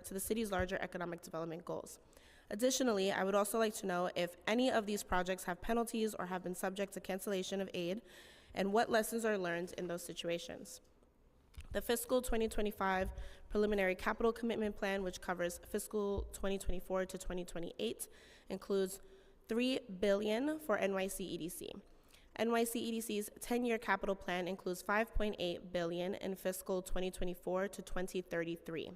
to the city's larger economic development goals. Additionally, I would also like to know if any of these projects have penalties or have been subject to cancellation of aid, and what lessons are learned in those situations. The Fiscal 2025 Preliminary Capital Commitment Plan, which covers fiscal 2024 to 2028, includes $3 billion for NYC EDC. NYC EDC's 10-year capital plan includes $5.8 billion in fiscal 2024 to 2033.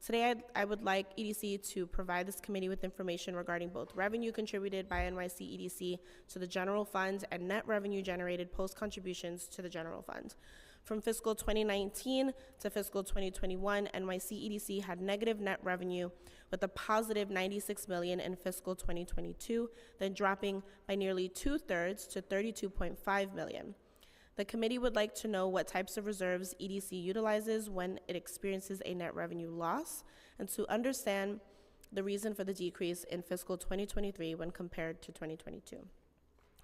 Today, I would like EDC to provide this committee with information regarding both revenue contributed by NYC EDC to the general fund and net revenue generated post-contributions to the general fund. From fiscal 2019 to fiscal 2021, NYC EDC had negative net revenue with a positive $96 million in fiscal 2022, then dropping by nearly 2/3 to $32.5 million. The committee would like to know what types of reserves EDC utilizes when it experiences a net revenue loss, and to understand the reason for the decrease in fiscal 2023 when compared to 2022.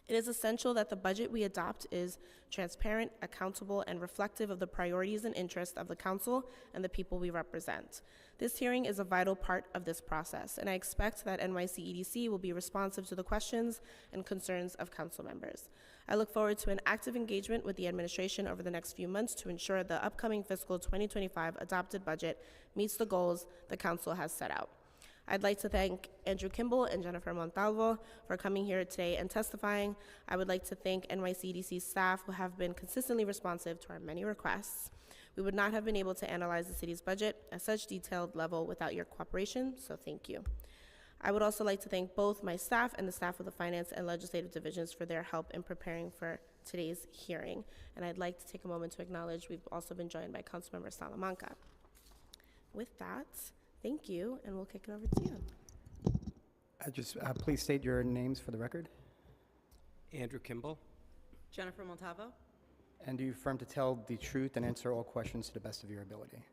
It is essential that the budget we adopt is transparent, accountable, and reflective of the priorities and interests of the council and the people we represent. This hearing is a vital part of this process, and I expect that NYC EDC will be responsive to the questions and concerns of council members. I look forward to an active engagement with the administration over the next few months to ensure the upcoming fiscal 2025 adopted budget meets the goals the council has set out. I'd like to thank Andrew Kimball and Jennifer Montalvo for coming here today and testifying. I would like to thank NYC EDC staff who have been consistently responsive to our many requests. We would not have been able to analyze the city's budget at such detailed level without your cooperation, so thank you. I would also like to thank both my staff and the staff of the Finance and Legislative Divisions for their help in preparing for today's hearing. And I'd like to take a moment to acknowledge we've also been joined by Councilmember Salamanca. With that, thank you, and we'll kick it over to you. Please state your names for the record. Andrew Kimball. Jennifer Montalvo. And do you affirm to tell the truth and answer all questions to the best of your ability?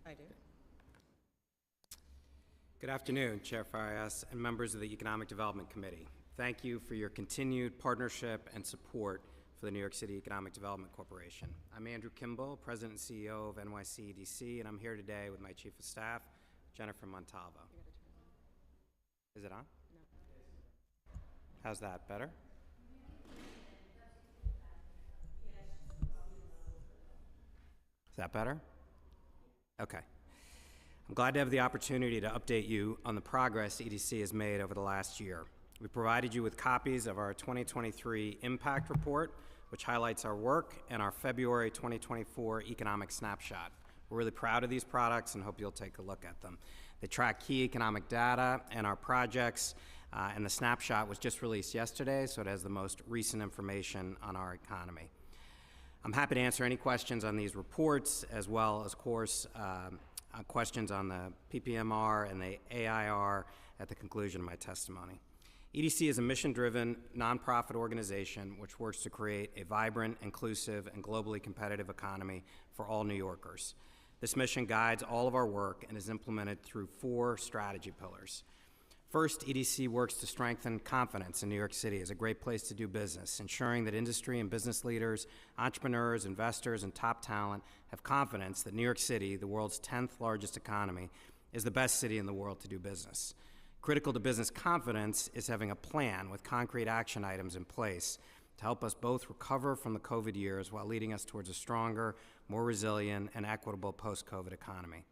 I do. Good afternoon, Chair Farias and members of the Economic Development Committee. Thank you for your continued partnership and support for the New York City Economic Development Corporation. I'm Andrew Kimball, President and CEO of NYC EDC, and I'm here today with my Chief of Staff, Jennifer Montalvo. Is it on? No. How's that? Better? Is that better? Okay. I'm glad to have the opportunity to update you on the progress EDC has made over the last year. We provided you with copies of our 2023 Impact Report, which highlights our work, and our February 2024 Economic Snapshot. We're really proud of these products and hope you'll take a look at them. They track key economic data and our projects, and the snapshot was just released yesterday, so it has the most recent information on our economy. I'm happy to answer any questions on these reports, as well as, of course, questions on the PPMR and the AIR at the conclusion of my testimony. EDC is a mission-driven, nonprofit organization which works to create a vibrant, inclusive, and globally competitive economy for all New Yorkers. This mission guides all of our work and is implemented through 4 strategy pillars. First, EDC works to strengthen confidence in New York City as a great place to do business, ensuring that industry and business leaders, entrepreneurs, investors, and top talent have confidence that New York City, the world's 10th largest economy, is the best city in the world to do business. Critical to business confidence is having a plan with concrete action items in place to help us both recover from the COVID years while leading us towards a stronger, more resilient, and equitable post-COVID economy.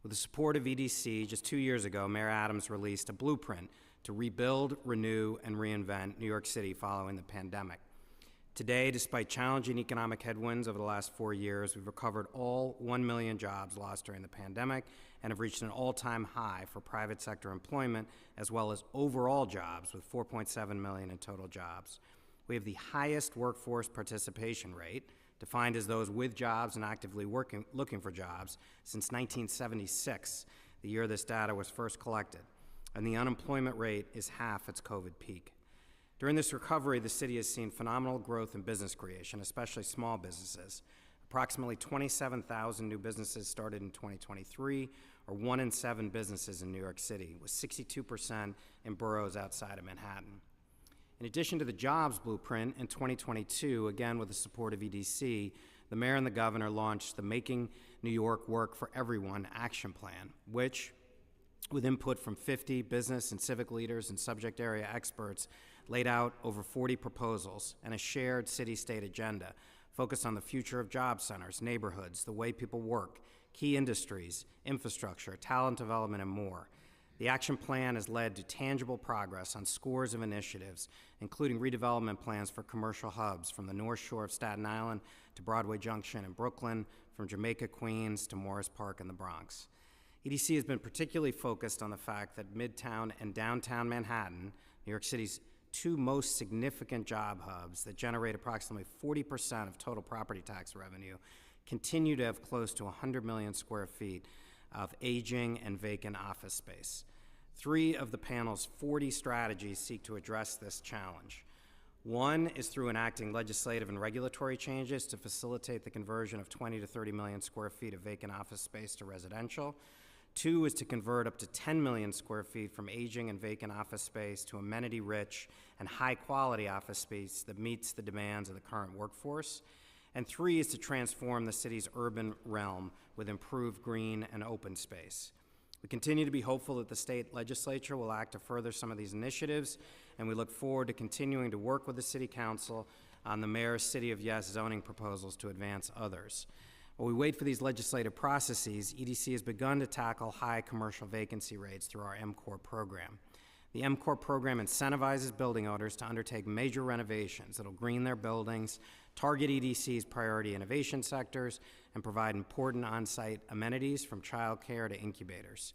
With the support of EDC, just 2 years ago, Mayor Adams released a blueprint to rebuild, renew, and reinvent New York City following the pandemic. Today, despite challenging economic headwinds over the last 4 years, we've recovered all 1 million jobs lost during the pandemic and have reached an all-time high for private sector employment, as well as overall jobs, with 4.7 million in total jobs. We have the highest workforce participation rate, defined as those with jobs and actively looking for jobs, since 1976, the year this data was first collected, and the unemployment rate is half its COVID peak. During this recovery, the city has seen phenomenal growth in business creation, especially small businesses. Approximately 27,000 new businesses started in 2023, or 1 in 7 businesses in New York City, with 62% in boroughs outside of Manhattan. In addition to the jobs blueprint, in 2022, again with the support of EDC, the mayor and the governor launched the Making New York Work for Everyone action plan, which, with input from 50 business and civic leaders and subject area experts, laid out over 40 proposals and a shared city-state agenda focused on the future of job centers, neighborhoods, the way people work, key industries, infrastructure, talent development, and more. The action plan has led to tangible progress on scores of initiatives, including redevelopment plans for commercial hubs from the North Shore of Staten Island to Broadway Junction in Brooklyn, from Jamaica, Queens to Morris Park in the Bronx. EDC has been particularly focused on the fact that Midtown and downtown Manhattan, New York City's two most significant job hubs that generate approximately 40% of total property tax revenue, continue to have close to 100 million square feet of aging and vacant office space. 3 of the panel's 40 strategies seek to address this challenge. One is through enacting legislative and regulatory changes to facilitate the conversion of 20 to 30 million square feet of vacant office space to residential. 2 is to convert up to 10 million square feet from aging and vacant office space to amenity-rich and high-quality office space that meets the demands of the current workforce. And 3 is to transform the city's urban realm with improved green and open space. We continue to be hopeful that the state legislature will act to further some of these initiatives, and we look forward to continuing to work with the City Council on the Mayor's City of Yes zoning proposals to advance others. While we wait for these legislative processes, EDC has begun to tackle high commercial vacancy rates through our MCOR program. The MCOR program incentivizes building owners to undertake major renovations that will green their buildings, target EDC's priority innovation sectors, and provide important on-site amenities from childcare to incubators.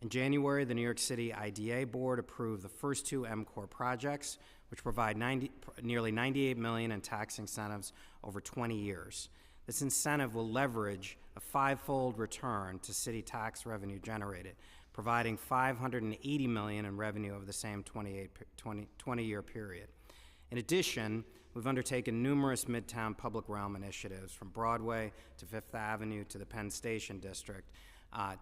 In January, the New York City IDA Board approved the first 2 MCOR projects, which provide nearly $98 million in tax incentives over 20 years. This incentive will leverage a 5-fold return to city tax revenue generated, providing $580 million in revenue over the same 20-year period. In addition, we've undertaken numerous Midtown public realm initiatives from Broadway to Fifth Avenue to the Penn Station District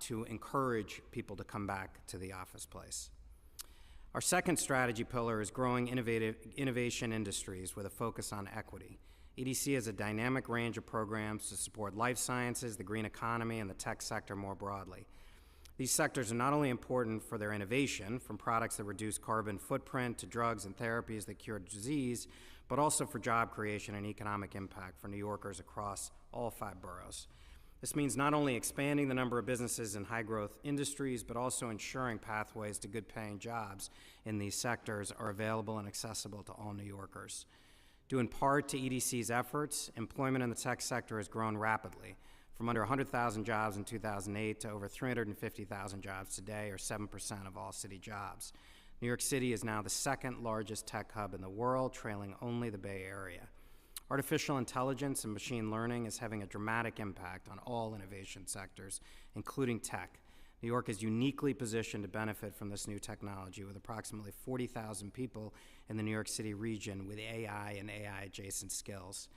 to encourage people to come back to the office place. Our second strategy pillar is growing innovation industries with a focus on equity. EDC has a dynamic range of programs to support life sciences, the green economy, and the tech sector more broadly. These sectors are not only important for their innovation, from products that reduce carbon footprint to drugs and therapies that cure disease, but also for job creation and economic impact for New Yorkers across all 5 boroughs. This means not only expanding the number of businesses in high-growth industries, but also ensuring pathways to good-paying jobs in these sectors are available and accessible to all New Yorkers. Due in part to EDC's efforts, employment in the tech sector has grown rapidly, from under 100,000 jobs in 2008 to over 350,000 jobs today, or 7% of all city jobs. New York City is now the 2nd largest tech hub in the world, trailing only the Bay Area. Artificial intelligence and machine learning is having a dramatic impact on all innovation sectors, including tech. New York is uniquely positioned to benefit from this new technology, with approximately 40,000 people in the New York City region with AI and AI-adjacent skills.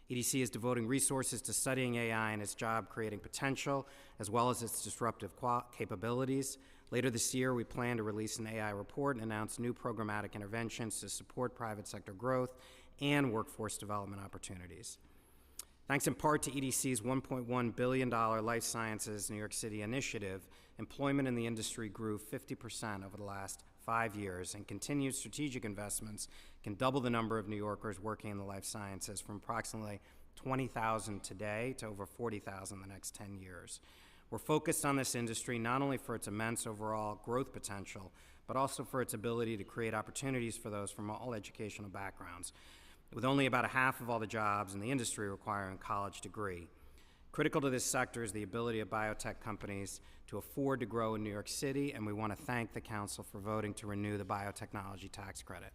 EDC is devoting resources to studying AI and its job-creating potential, as well as its disruptive capabilities. Later this year, we plan to release an AI report and announce new programmatic interventions to support private sector growth and workforce development opportunities. Thanks in part to EDC's $1.1 billion Life Sciences New York City initiative, employment in the industry grew 50% over the last 5 years, and continued strategic investments can double the number of New Yorkers working in the life sciences from approximately 20,000 today to over 40,000 in the next 10 years. We're focused on this industry not only for its immense overall growth potential, but also for its ability to create opportunities for those from all educational backgrounds, with only about a half of all the jobs in the industry requiring a college degree. Critical to this sector is the ability of biotech companies to afford to grow in New York City, and we want to thank the Council for voting to renew the biotechnology tax credit.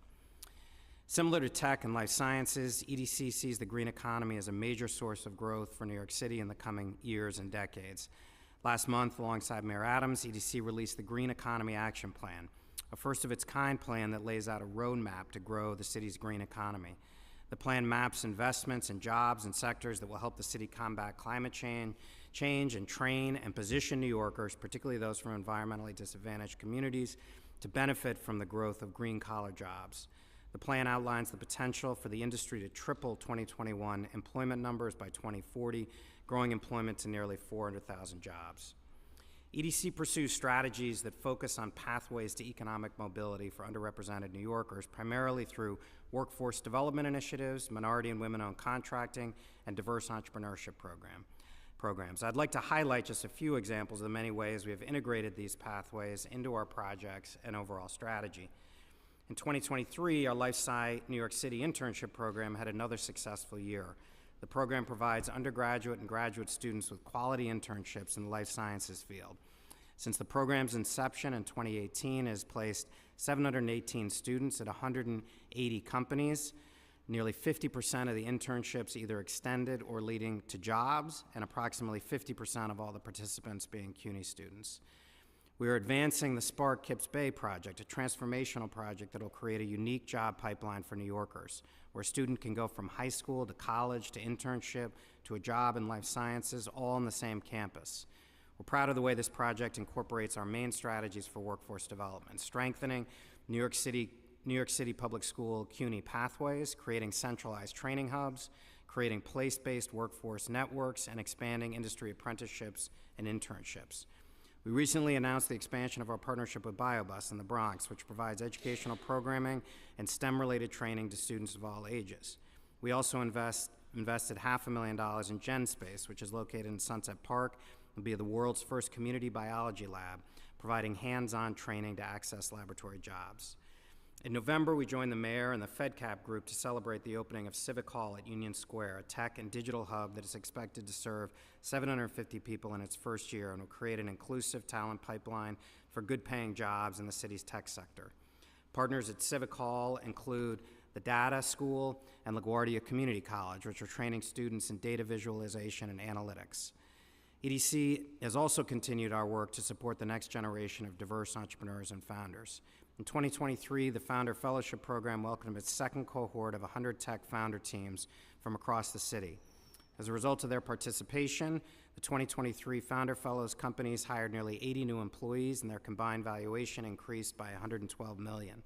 Similar to tech and life sciences, EDC sees the green economy as a major source of growth for New York City in the coming years and decades. Last month, alongside Mayor Adams, EDC released the Green Economy Action Plan, a first-of-its-kind plan that lays out a roadmap to grow the city's green economy. The plan maps investments in jobs and sectors that will help the city combat climate change and train and position New Yorkers, particularly those from environmentally disadvantaged communities, to benefit from the growth of green-collar jobs. The plan outlines the potential for the industry to triple 2021 employment numbers by 2040, growing employment to nearly 400,000 jobs. EDC pursues strategies that focus on pathways to economic mobility for underrepresented New Yorkers, primarily through workforce development initiatives, minority and women-owned contracting, and diverse entrepreneurship programs. I'd like to highlight just a few examples of the many ways we have integrated these pathways into our projects and overall strategy. In 2023, our LifeSci New York City internship program had another successful year. The program provides undergraduate and graduate students with quality internships in the life sciences field. Since the program's inception in 2018, it has placed 718 students at 180 companies. Nearly 50% of the internships either extended or leading to jobs, and approximately 50% of all the participants being CUNY students. We are advancing the Spark Kips Bay project, a transformational project that will create a unique job pipeline for New Yorkers, where a student can go from high school to college to internship to a job in life sciences, all on the same campus. We're proud of the way this project incorporates our main strategies for workforce development, strengthening New York City Public School CUNY pathways, creating centralized training hubs, creating place-based workforce networks, and expanding industry apprenticeships and internships. We recently announced the expansion of our partnership with BioBus in the Bronx, which provides educational programming and STEM-related training to students of all ages. We also invested $500,000 in GenSpace, which is located in Sunset Park and will be the world's first community biology lab, providing hands-on training to access laboratory jobs. In November, we joined the mayor and the FedCap group to celebrate the opening of Civic Hall at Union Square, a tech and digital hub that is expected to serve 750 people in its first year and will create an inclusive talent pipeline for good-paying jobs in the city's tech sector. Partners at Civic Hall include the Data School and LaGuardia Community College, which are training students in data visualization and analytics. EDC has also continued our work to support the next generation of diverse entrepreneurs and founders. In 2023, the Founder Fellowship Program welcomed its second cohort of 100 tech founder teams from across the city. As a result of their participation, the 2023 Founder Fellows companies hired nearly 80 new employees, and their combined valuation increased by $112 million.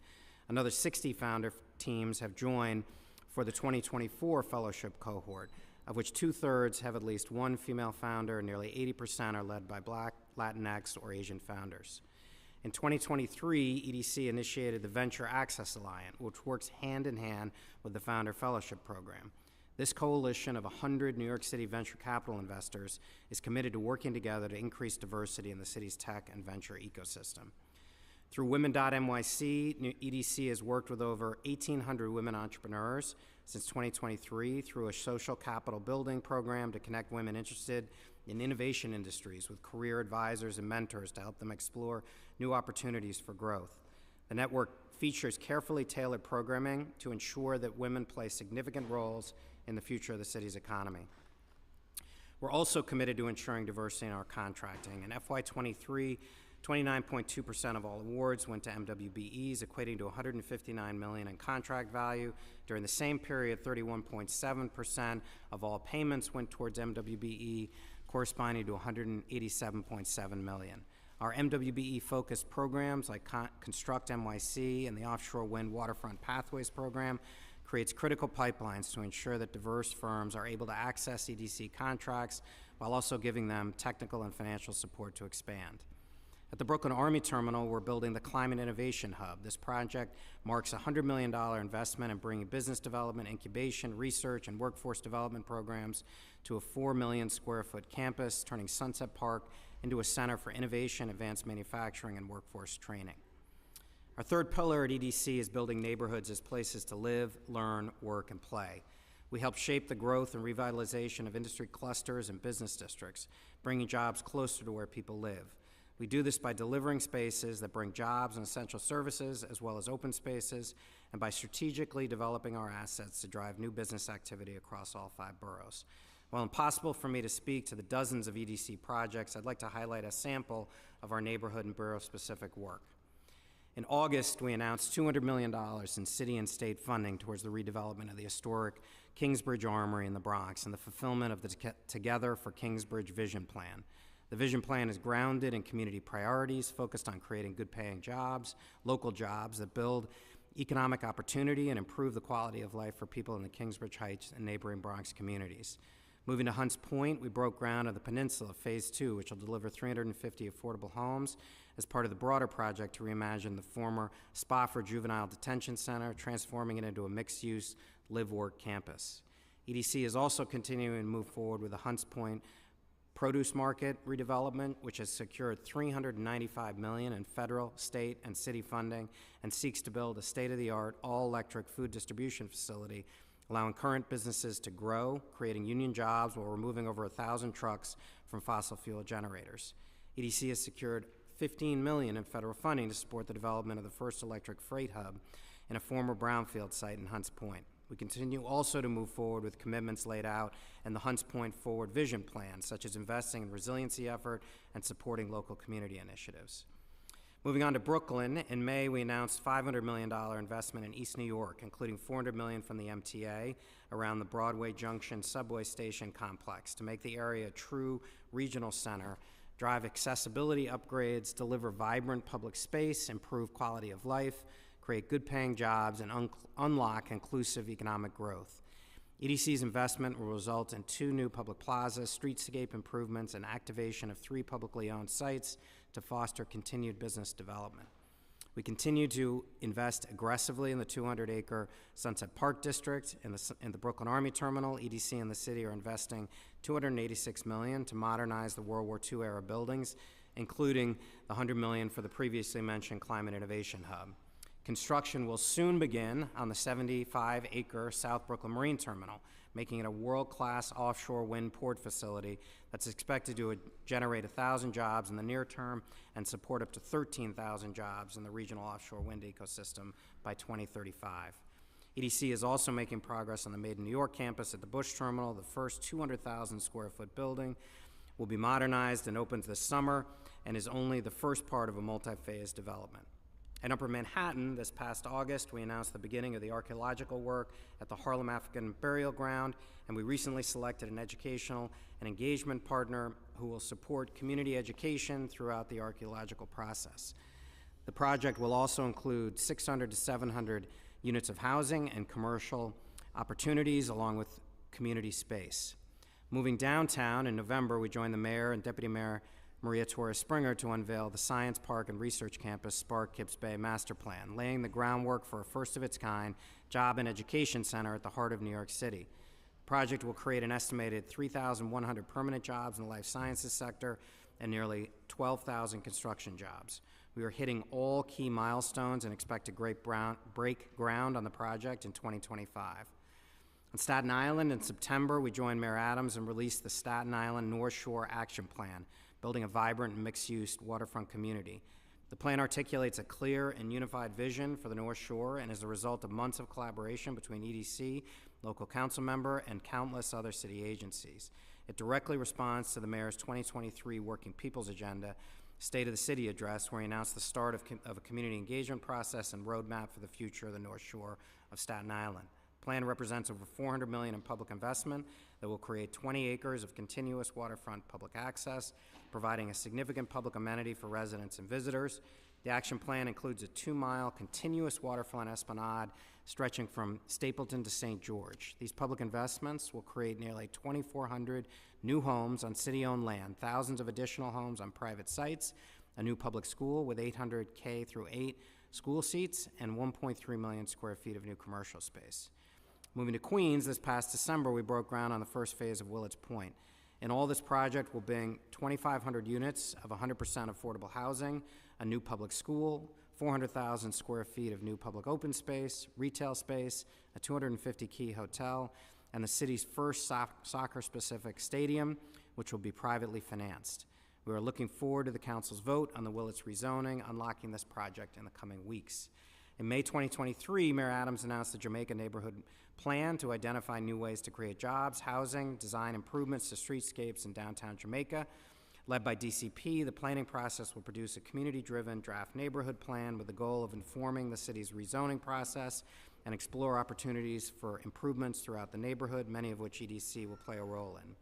Another 60 founder teams have joined for the 2024 fellowship cohort, of which 2/3 have at least one female founder, and nearly 80% are led by Black, Latinx, or Asian founders. In 2023, EDC initiated the Venture Access Alliance, which works hand in hand with the Founder Fellowship Program. This coalition of 100 New York City venture capital investors is committed to working together to increase diversity in the city's tech and venture ecosystem. Through Women.NYC, EDC has worked with over 1,800 women entrepreneurs since 2023 through a social capital building program to connect women interested in innovation industries with career advisors and mentors to help them explore new opportunities for growth. The network features carefully tailored programming to ensure that women play significant roles in the future of the city's economy. We're also committed to ensuring diversity in our contracting. In FY23, 29.2% of all awards went to MWBEs, equating to $159 million in contract value. During the same period, 31.7% of all payments went towards MWBE, corresponding to $187.7 million. Our MWBE-focused programs like Construct NYC and the Offshore Wind Waterfront Pathways Program creates critical pipelines to ensure that diverse firms are able to access EDC contracts while also giving them technical and financial support to expand. At the Brooklyn Army Terminal, we're building the Climate Innovation Hub. This project marks a $100 million investment in bringing business development, incubation, research, and workforce development programs to a 4 million square foot campus, turning Sunset Park into a center for innovation, advanced manufacturing, and workforce training. Our third pillar at EDC is building neighborhoods as places to live, learn, work, and play. We help shape the growth and revitalization of industry clusters and business districts, bringing jobs closer to where people live. We do this by delivering spaces that bring jobs and essential services, as well as open spaces, and by strategically developing our assets to drive new business activity across all 5 boroughs. While impossible for me to speak to the dozens of EDC projects, I'd like to highlight a sample of our neighborhood and borough-specific work. In August, we announced $200 million in city and state funding towards the redevelopment of the historic Kingsbridge Armory in the Bronx and the fulfillment of the Together for Kingsbridge Vision Plan. The vision plan is grounded in community priorities, focused on creating good-paying jobs, local jobs that build economic opportunity and improve the quality of life for people in the Kingsbridge Heights and neighboring Bronx communities. Moving to Hunts Point, we broke ground on the Peninsula Phase 2, which will deliver 350 affordable homes as part of the broader project to reimagine the former Spofford Juvenile Detention Center, transforming it into a mixed-use live-work campus. EDC is also continuing to move forward with the Hunts Point produce market redevelopment, which has secured $395 million in federal, state, and city funding and seeks to build a state-of-the-art, all-electric food distribution facility, allowing current businesses to grow, creating union jobs while removing over 1,000 trucks from fossil fuel generators. EDC has secured $15 million in federal funding to support the development of the first electric freight hub in a former brownfield site in Hunts Point. We continue also to move forward with commitments laid out in the Hunts Point Forward Vision Plan, such as investing in resiliency effort and supporting local community initiatives. Moving on to Brooklyn, in May we announced $500 million investment in East New York, including $400 million from the MTA around the Broadway Junction subway station complex to make the area a true regional center, drive accessibility upgrades, deliver vibrant public space, improve quality of life, create good-paying jobs, and unlock inclusive economic growth. EDC's investment will result in 2 new public plazas, streetscape improvements, and activation of 3 publicly owned sites to foster continued business development. We continue to invest aggressively in the 200-acre Sunset Park District. In the Brooklyn Army Terminal, EDC and the city are investing $286 million to modernize the World War II-era buildings, including the $100 million for the previously mentioned Climate Innovation Hub. Construction will soon begin on the 75-acre South Brooklyn Marine Terminal, making it a world-class offshore wind port facility that's expected to generate 1,000 jobs in the near term and support up to 13,000 jobs in the regional offshore wind ecosystem by 2035. EDC is also making progress on the Made in New York campus at the Bush Terminal. The first 200,000 square foot building will be modernized and opens this summer and is only the first part of a multi-phase development. In Upper Manhattan, this past August, we announced the beginning of the archaeological work at the Harlem African Burial Ground, and we recently selected an educational and engagement partner who will support community education throughout the archaeological process. The project will also include 600 to 700 units of housing and commercial opportunities, along with community space. Moving downtown, in November, we joined the mayor and deputy mayor Maria Torres Springer to unveil the Science Park and Research Campus Spark Kips Bay Master Plan, laying the groundwork for a first-of-its-kind job and education center at the heart of New York City. The project will create an estimated 3,100 permanent jobs in the life sciences sector and nearly 12,000 construction jobs. We are hitting all key milestones and expect to break ground on the project in 2025. On Staten Island, in September, we joined Mayor Adams and released the Staten Island North Shore Action Plan, building a vibrant and mixed-use waterfront community. The plan articulates a clear and unified vision for the North Shore and is the result of months of collaboration between EDC, local council member, and countless other city agencies. It directly responds to the mayor's 2023 Working People's Agenda, State of the City address, where he announced the start of a community engagement process and roadmap for the future of the North Shore of Staten Island. The plan represents over $400 million in public investment that will create 20 acres of continuous waterfront public access, providing a significant public amenity for residents and visitors. The action plan includes a 2-mile continuous waterfront esplanade stretching from Stapleton to St. George. These public investments will create nearly 2,400 new homes on city-owned land, thousands of additional homes on private sites, a new public school with 800 K through 8 school seats, and 1.3 million square feet of new commercial space. Moving to Queens, this past December, we broke ground on the first phase of Willets Point. In all, this project will bring 2,500 units of 100% affordable housing, a new public school, 400,000 square feet of new public open space, retail space, a 250-key hotel, and the city's first soccer-specific stadium, which will be privately financed. We are looking forward to the council's vote on the Willets rezoning, unlocking this project in the coming weeks. In May 2023, Mayor Adams announced the Jamaica Neighborhood Plan to identify new ways to create jobs, housing, design improvements to streetscapes in downtown Jamaica. Led by DCP, the planning process will produce a community-driven draft neighborhood plan with the goal of informing the city's rezoning process and explore opportunities for improvements throughout the neighborhood, many of which EDC will play a role in.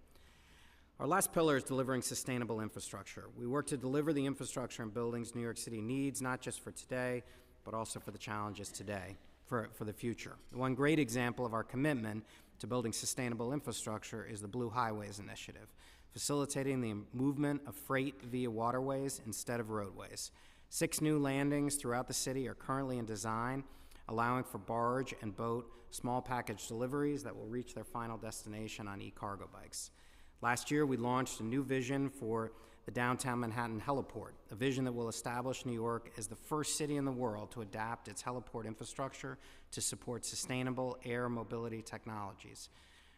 Our last pillar is delivering sustainable infrastructure. We work to deliver the infrastructure and buildings New York City needs, not just for today, but also for the challenges today, for the future. One great example of our commitment to building sustainable infrastructure is the Blue Highways Initiative, facilitating the movement of freight via waterways instead of roadways. 6 new landings throughout the city are currently in design, allowing for barge and boat small package deliveries that will reach their final destination on e-cargo bikes. Last year, we launched a new vision for the downtown Manhattan heliport, a vision that will establish New York as the first city in the world to adapt its heliport infrastructure to support sustainable air mobility technologies.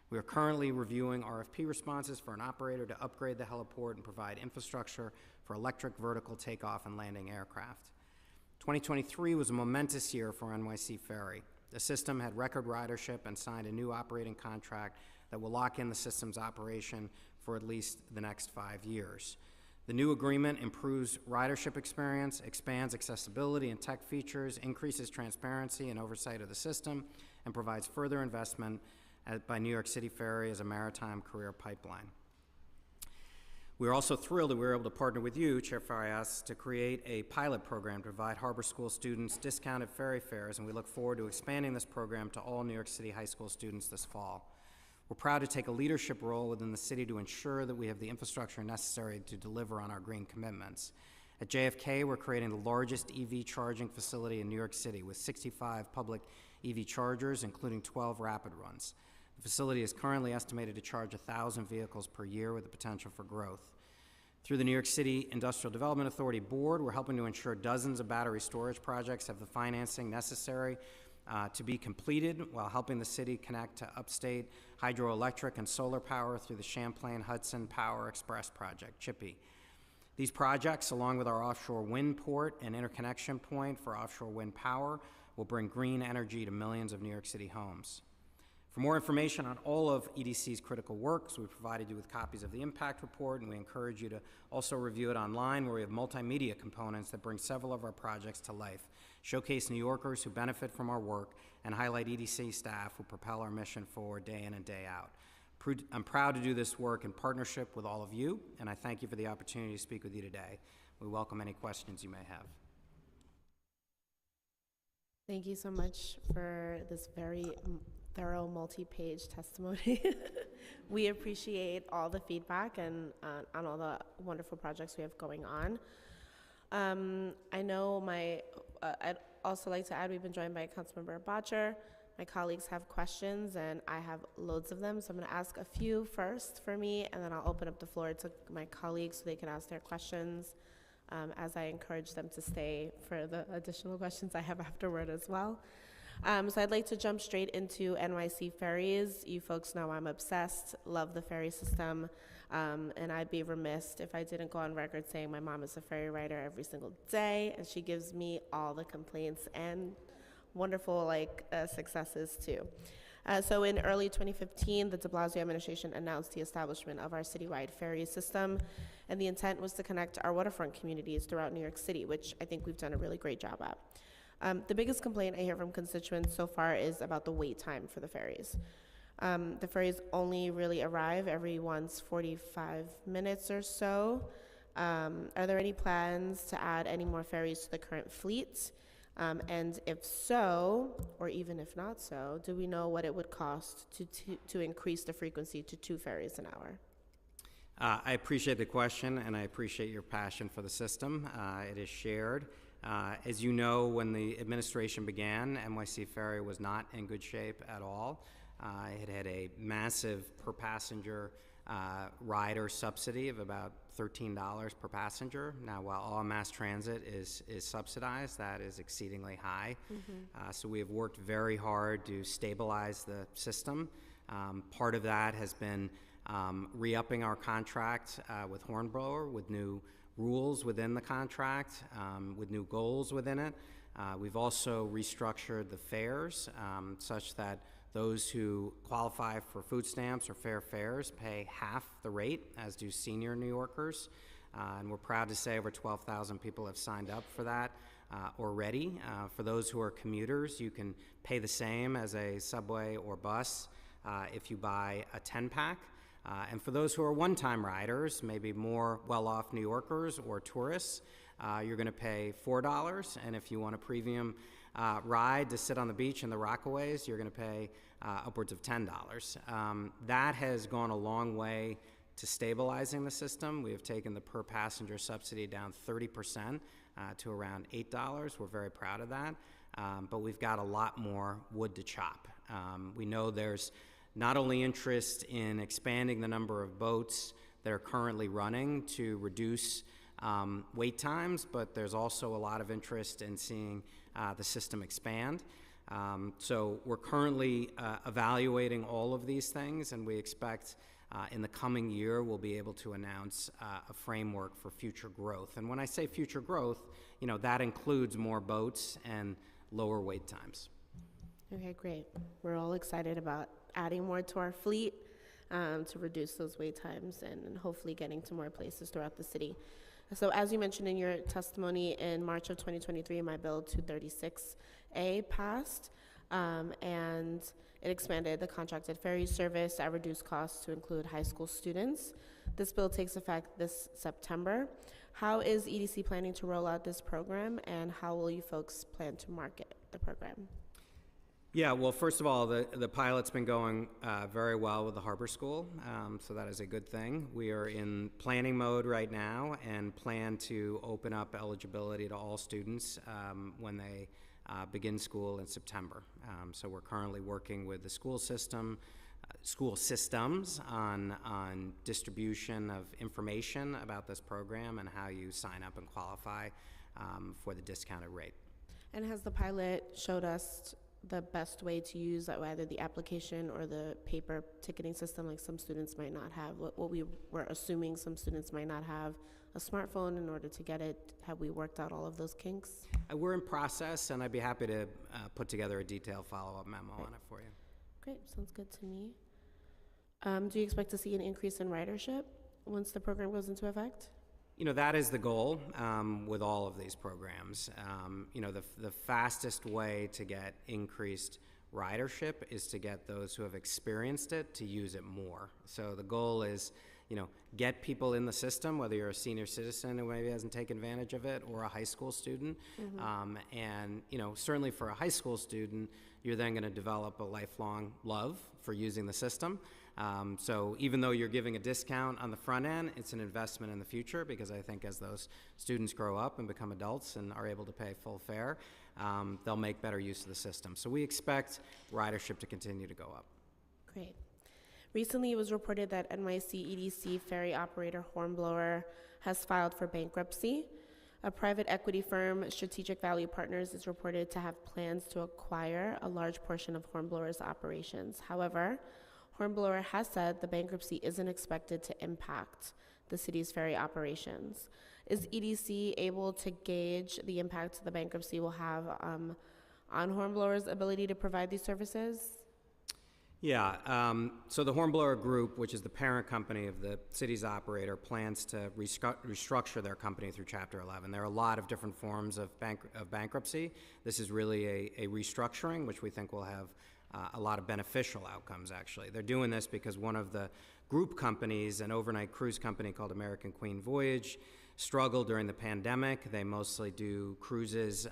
We are currently reviewing RFP responses for an operator to upgrade the heliport and provide infrastructure for electric vertical takeoff and landing aircraft. 2023 was a momentous year for NYC Ferry. The system had record ridership and signed a new operating contract that will lock in the system's operation for at least the next 5 years. The new agreement improves ridership experience, expands accessibility and tech features, increases transparency and oversight of the system, and provides further investment by New York City Ferry as a maritime career pipeline. We are also thrilled that we were able to partner with you, Chair Farias, to create a pilot program to provide Harbor School students discounted ferry fares, and we look forward to expanding this program to all New York City high school students this fall. We're proud to take a leadership role within the city to ensure that we have the infrastructure necessary to deliver on our green commitments. At JFK, we're creating the largest EV charging facility in New York City with 65 public EV chargers, including 12 rapid runs. The facility is currently estimated to charge 1,000 vehicles per year with the potential for growth. Through the New York City Industrial Development Authority Board, we're helping to ensure dozens of battery storage projects have the financing necessary to be completed while helping the city connect to upstate hydroelectric and solar power through the Champlain Hudson Power Express project, CHIPPY. These projects, along with our offshore wind port and interconnection point for offshore wind power, will bring green energy to millions of New York City homes. For more information on all of EDC's critical works, we provided you with copies of the impact report, and we encourage you to also review it online, where we have multimedia components that bring several of our projects to life, showcase New Yorkers who benefit from our work, and highlight EDC staff who propel our mission forward day in and day out. I'm proud to do this work in partnership with all of you, and I thank you for the opportunity to speak with you today. We welcome any questions you may have. Thank you so much for this very thorough multi-page testimony. We appreciate all the feedback and on all the wonderful projects we have going on. I know I'd also like to add, we've been joined by Councilmember Bottcher. My colleagues have questions, and I have loads of them, so I'm going to ask a few first for me, and then I'll open up the floor to my colleagues so they can ask their questions, as I encourage them to stay for the additional questions I have afterward as well. So I'd like to jump straight into NYC ferries. You folks know I'm obsessed, love the ferry system, and I'd be remiss if I didn't go on record saying my mom is a ferry rider every single day, and she gives me all the complaints and wonderful successes too. So in early 2015, the de Blasio administration announced the establishment of our citywide ferry system, and the intent was to connect our waterfront communities throughout New York City, which I think we've done a really great job at. The biggest complaint I hear from constituents so far is about the wait time for the ferries. The ferries only really arrive every once 45 minutes or so. Are there any plans to add any more ferries to the current fleet? And if so, or even if not so, do we know what it would cost to increase the frequency to 2 ferries an hour? I appreciate the question, and I appreciate your passion for the system. It is shared. As you know, when the administration began, NYC Ferry was not in good shape at all. It had a massive per passenger rider subsidy of about $13 per passenger. Now, while all mass transit is subsidized, that is exceedingly high. So we have worked very hard to stabilize the system. Part of that has been re-upping our contract with Hornblower with new rules within the contract, with new goals within it. We've also restructured the fares such that those who qualify for food stamps or fair fares pay half the rate, as do senior New Yorkers. And we're proud to say over 12,000 people have signed up for that already. For those who are commuters, you can pay the same as a subway or bus if you buy a 10-pack. And for those who are one-time riders, maybe more well-off New Yorkers or tourists, you're going to pay $4, and if you want a premium ride to sit on the beach in the Rockaways, you're going to pay upwards of $10. That has gone a long way to stabilizing the system. We have taken the per passenger subsidy down 30% to around $8. We're very proud of that, but we've got a lot more wood to chop. We know there's not only interest in expanding the number of boats that are currently running to reduce wait times, but there's also a lot of interest in seeing the system expand. So we're currently evaluating all of these things, and we expect in the coming year we'll be able to announce a framework for future growth. And when I say future growth, that includes more boats and lower wait times. Okay, great. We're all excited about adding more to our fleet to reduce those wait times and hopefully getting to more places throughout the city. So as you mentioned in your testimony, in March of 2023, my Bill 236A passed, and it expanded the contracted ferry service at reduced costs to include high school students. This bill takes effect this September. How is EDC planning to roll out this program, and how will you folks plan to market the program? Yeah, well, first of all, the pilot's been going very well with the Harbor School, so that is a good thing. We are in planning mode right now and plan to open up eligibility to all students when they begin school in September. So we're currently working with the school systems on distribution of information about this program and how you sign up and qualify for the discounted rate. And has the pilot showed us the best way to use either the application or the paper ticketing system? Like some students might not have, what we were assuming some students might not have a smartphone in order to get it. Have we worked out all of those kinks? We're in process, and I'd be happy to put together a detailed follow-up memo on it for you. Great, sounds good to me. Do you expect to see an increase in ridership once the program goes into effect? That is the goal with all of these programs. The fastest way to get increased ridership is to get those who have experienced it to use it more. So the goal is, get people in the system, whether you're a senior citizen who maybe hasn't taken advantage of it or a high school student. And certainly for a high school student, you're then going to develop a lifelong love for using the system. So even though you're giving a discount on the front end, it's an investment in the future, because I think as those students grow up and become adults and are able to pay full fare, they'll make better use of the system. So we expect ridership to continue to go up. Great. Recently, it was reported that NYC EDC ferry operator Hornblower has filed for bankruptcy. A private equity firm, Strategic Value Partners, is reported to have plans to acquire a large portion of Hornblower's operations. However, Hornblower has said the bankruptcy isn't expected to impact the city's ferry operations. Is EDC able to gauge the impact the bankruptcy will have on Hornblower's ability to provide these services? Yeah, so the Hornblower Group, which is the parent company of the city's operator, plans to restructure their company through Chapter 11. There are a lot of different forms of bankruptcy. This is really a restructuring, which we think will have a lot of beneficial outcomes, actually. They're doing this because one of the group companies, an overnight cruise company called American Queen Voyage, struggled during the pandemic. They mostly do cruises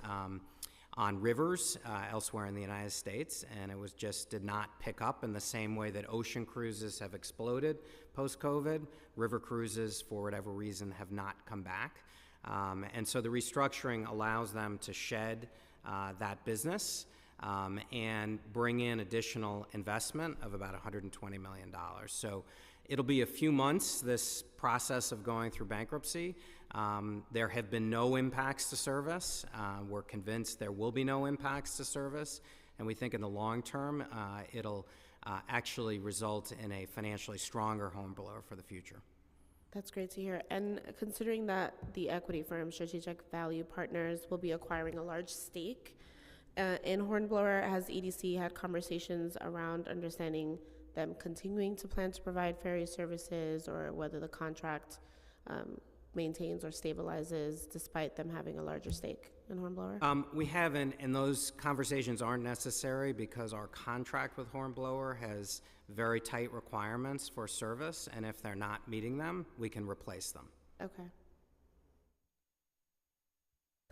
on rivers elsewhere in the United States, and it did not pick up in the same way that ocean cruises have exploded post-COVID. River cruises, for whatever reason, have not come back. And so the restructuring allows them to shed that business and bring in additional investment of about $120 million. So it'll be a few months, this process of going through bankruptcy. There have been no impacts to service. We're convinced there will be no impacts to service, and we think in the long term it'll actually result in a financially stronger Hornblower for the future. That's great to hear. And considering that the equity firm Strategic Value Partners will be acquiring a large stake in Hornblower, has EDC had conversations around understanding them continuing to plan to provide ferry services, or whether the contract maintains or stabilizes despite them having a larger stake in Hornblower? We haven't, and those conversations aren't necessary because our contract with Hornblower has very tight requirements for service, and if they're not meeting them, we can replace them. Okay.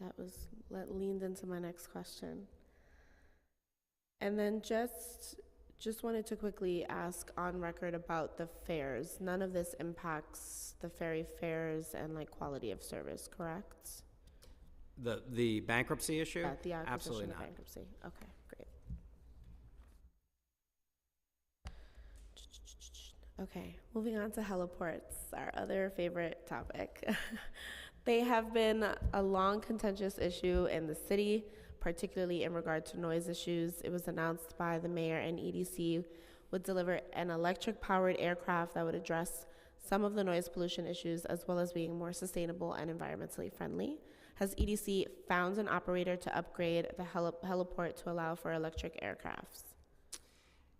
That leaned into my next question. And then just wanted to quickly ask on record about the fares. None of this impacts the ferry fares and like quality of service, correct? The bankruptcy issue? Yeah, the acquisition Absolutely of not. bankruptcy. Okay, great. Okay, moving on to heliports, our other favorite topic. They have been a long contentious issue in the city, particularly in regard to noise issues. It was announced by the mayor and EDC would deliver an electric-powered aircraft that would address some of the noise pollution issues as well as being more sustainable and environmentally friendly. Has EDC found an operator to upgrade the heliport to allow for electric aircrafts?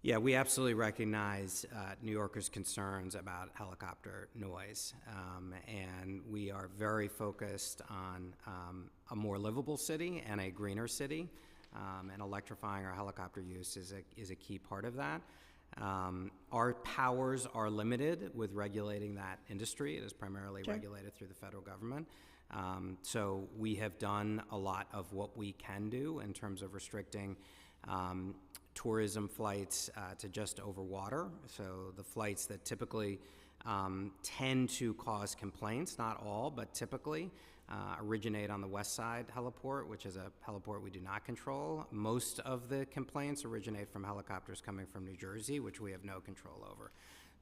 Yeah, we absolutely recognize New Yorkers' concerns about helicopter noise, and we are very focused on a more livable city and a greener city, and electrifying our helicopter use is a key part of that. Our powers are limited with regulating that industry. It is primarily regulated through the federal government. So we have done a lot of what we can do in terms of restricting tourism flights to just over water. So the flights that typically tend to cause complaints, not all, but typically originate on the west side heliport, which is a heliport we do not control. Most of the complaints originate from helicopters coming from New Jersey, which we have no control over.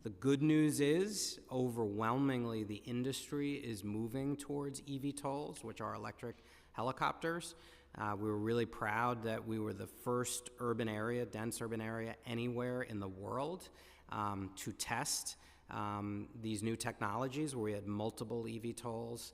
The good news is, overwhelmingly, the industry is moving towards eVTOLs, which are electric helicopters. We were really proud that we were the first urban area, dense urban area anywhere in the world to test these new technologies, where we had multiple eVTOLs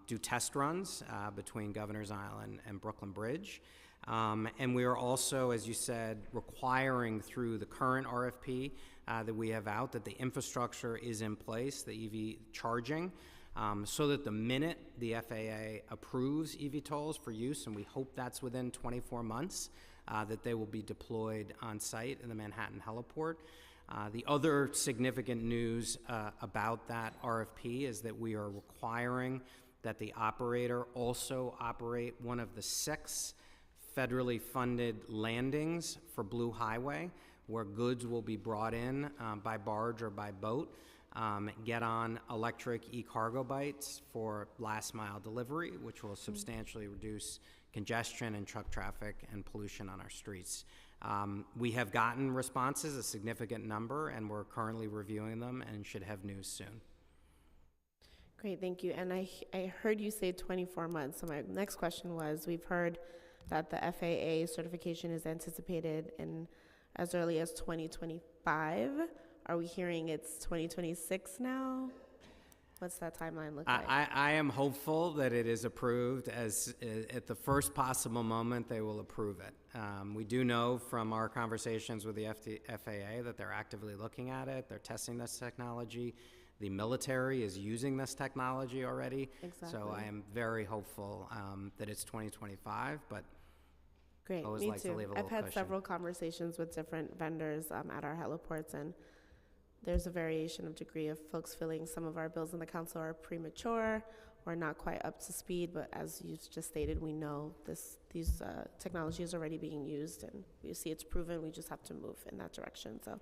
do test runs between Governor's Island and Brooklyn Bridge. And we are also, as you said, requiring through the current RFP that we have out that the infrastructure is in place, the EV charging, so that the minute the FAA approves eVTOLs for use, and we hope that's within 24 months, that they will be deployed on site in the Manhattan heliport. The other significant news about that RFP is that we are requiring that the operator also operate one of the 6 federally funded landings for Blue Highway, where goods will be brought in by barge or by boat, get on electric e-cargo bites for last mile delivery, which will substantially reduce congestion and truck traffic and pollution on our streets. We have gotten responses, a significant number, and we're currently reviewing them and should have news soon. Great, thank you. And I heard you say 24 months. So my next question was, we've heard that the FAA certification is anticipated in as early as 2025. Are we hearing it's 2026 now? What's that timeline look like? I am hopeful that it is approved as at the first possible moment they will approve it. We do know from our conversations with the FAA that they're actively looking at it. They're testing this technology. The military is using this technology already. Exactly. So I am very hopeful that it's 2025, but great, always me like too. to leave a I've little had cushion. several conversations with different vendors at our heliports, and there's a variation of degree of folks feeling some of our bills in the council are premature or not quite up to speed, but as you just stated, we know these technology is already being used, and we see it's proven. We just have to move in that direction. So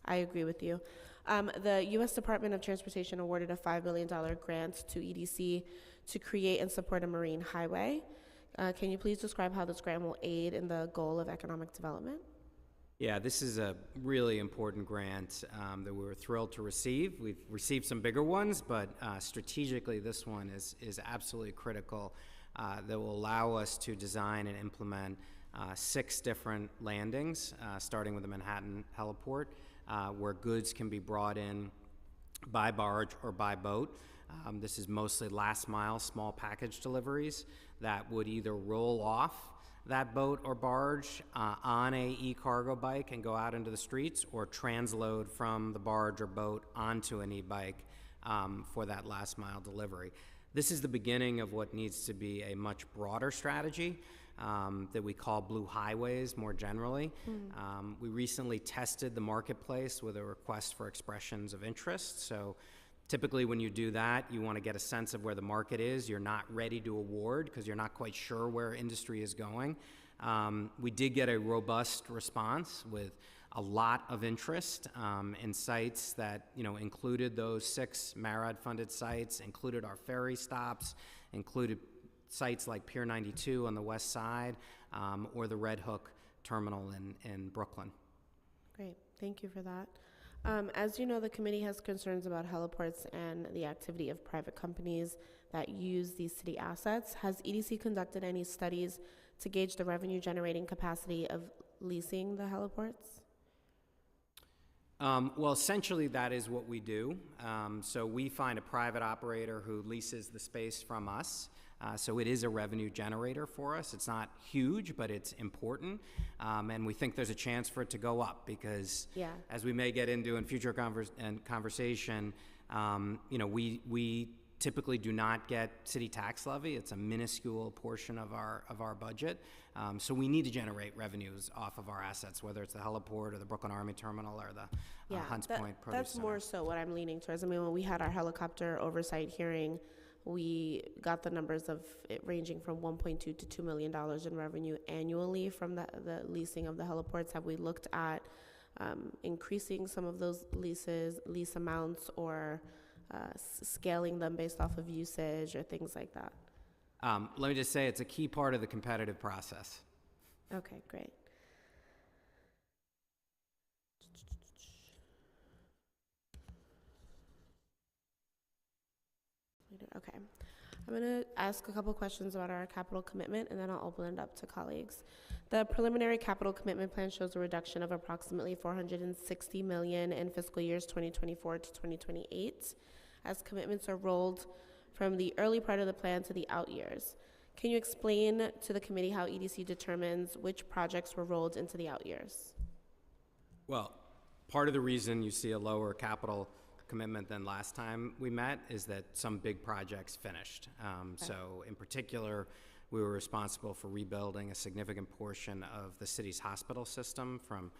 I agree with you. The U.S. Department of Transportation awarded a $5 million grant to EDC to create and support a marine highway. Can you please describe how this grant will aid in the goal of economic development? Yeah, this is a really important grant that we were thrilled to receive. We've received some bigger ones, but strategically this one is absolutely critical that will allow us to design and implement 6 different landings, starting with the Manhattan heliport, where goods can be brought in by barge or by boat. This is mostly last mile, small package deliveries that would either roll off that boat or barge on a e-cargo bike and go out into the streets, or transload from the barge or boat onto an e-bike for that last mile delivery. This is the beginning of what needs to be a much broader strategy that we call Blue Highways more generally. We recently tested the marketplace with a request for expressions of interest. So Typically, when you do that, you want to get a sense of where the market is. You're not ready to award because you're not quite sure where industry is going. We did get a robust response with a lot of interest in sites that, included those 6 MARAD-funded sites, included our ferry stops, included sites like Pier 92 on the west side, or the Red Hook terminal in Brooklyn. Great, thank you for that. As you know, the committee has concerns about heliports and the activity of private companies that use these city assets. Has EDC conducted any studies to gauge the revenue generating capacity of leasing the heliports? Well, essentially that is what we do. So we find a private operator who leases the space from us. So it is a revenue generator for us. It's not huge, but it's important. And we think there's a chance for it to go up because, as we may get into in future conversation, we typically do not get city tax levy. It's a minuscule portion of our budget. So we need to generate revenues off of our assets, whether it's the heliport or the Brooklyn Army Terminal or the Hunts Point Produce That's Center. more so what I'm leaning towards. I mean, when we had our helicopter oversight hearing, we got the numbers of it ranging from $1.2 to $2 million in revenue annually from the leasing of the heliports. Have we looked at increasing some of those lease amounts, or scaling them based off of usage or things like that? Let me just say it's a key part of the competitive process. Okay, great. Okay, I'm going to ask a couple questions about our capital commitment, and then I'll open it up to colleagues. The preliminary capital commitment plan shows a reduction of approximately $460 million in fiscal years 2024 to 2028, as commitments are rolled from the early part of the plan to the out years. Can you explain to the committee how EDC determines which projects were rolled into the out years? Well, part of the reason you see a lower capital commitment than last time we met is that some big projects finished. So in particular, we were responsible for rebuilding a significant portion of the city's hospital system from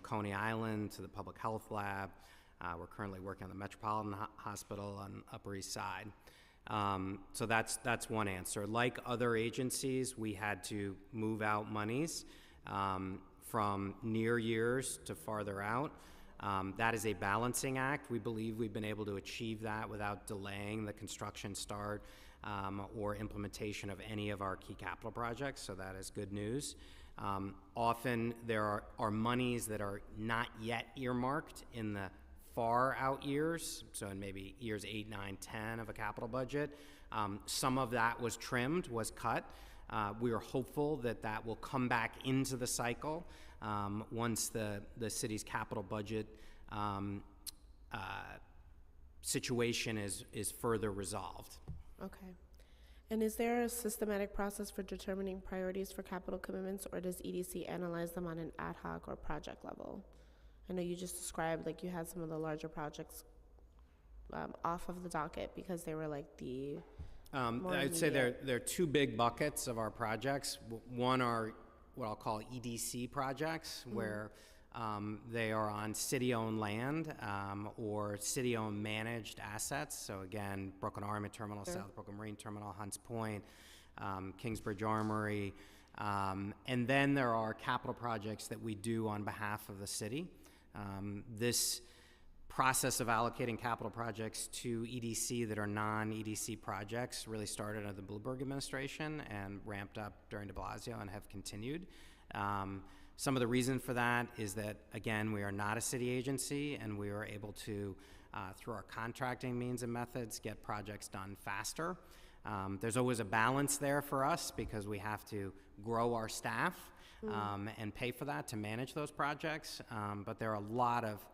Coney Island to the Public Health Lab. We're currently working on the Metropolitan Hospital on Upper East Side. So that's one answer. Like other agencies, we had to move out monies from near years to farther out. That is a balancing act. We believe we've been able to achieve that without delaying the construction start or implementation of any of our key capital projects, so that is good news. Often there are monies that are not yet earmarked in the far out years, so in maybe years 8, 9, 10 of a capital budget. Some of that was trimmed, was cut. We are hopeful that that will come back into the cycle once the city's capital budget situation is further resolved. Okay. And is there a systematic process for determining priorities for capital commitments, or does EDC analyze them on an ad hoc or project level? I know you just described like you had some of the larger projects off of the docket because they were like the I'd say there are two big buckets of our projects. One are what I'll call EDC projects, where they are on city-owned land or city-owned managed assets. So again, Brooklyn Army Terminal, South Brooklyn Marine Terminal, Hunts Point, Kingsbridge Armory. And then there are capital projects that we do on behalf of the city. This process of allocating capital projects to EDC that are non-EDC projects really started under the Bloomberg administration and ramped up during de Blasio and have continued. Some of the reason for that is that, again, we are not a city agency, and we are able to, through our contracting means and methods, get projects done faster. There's always a balance there for us because we have to grow our staff and pay for that to manage those projects. But there are a lot of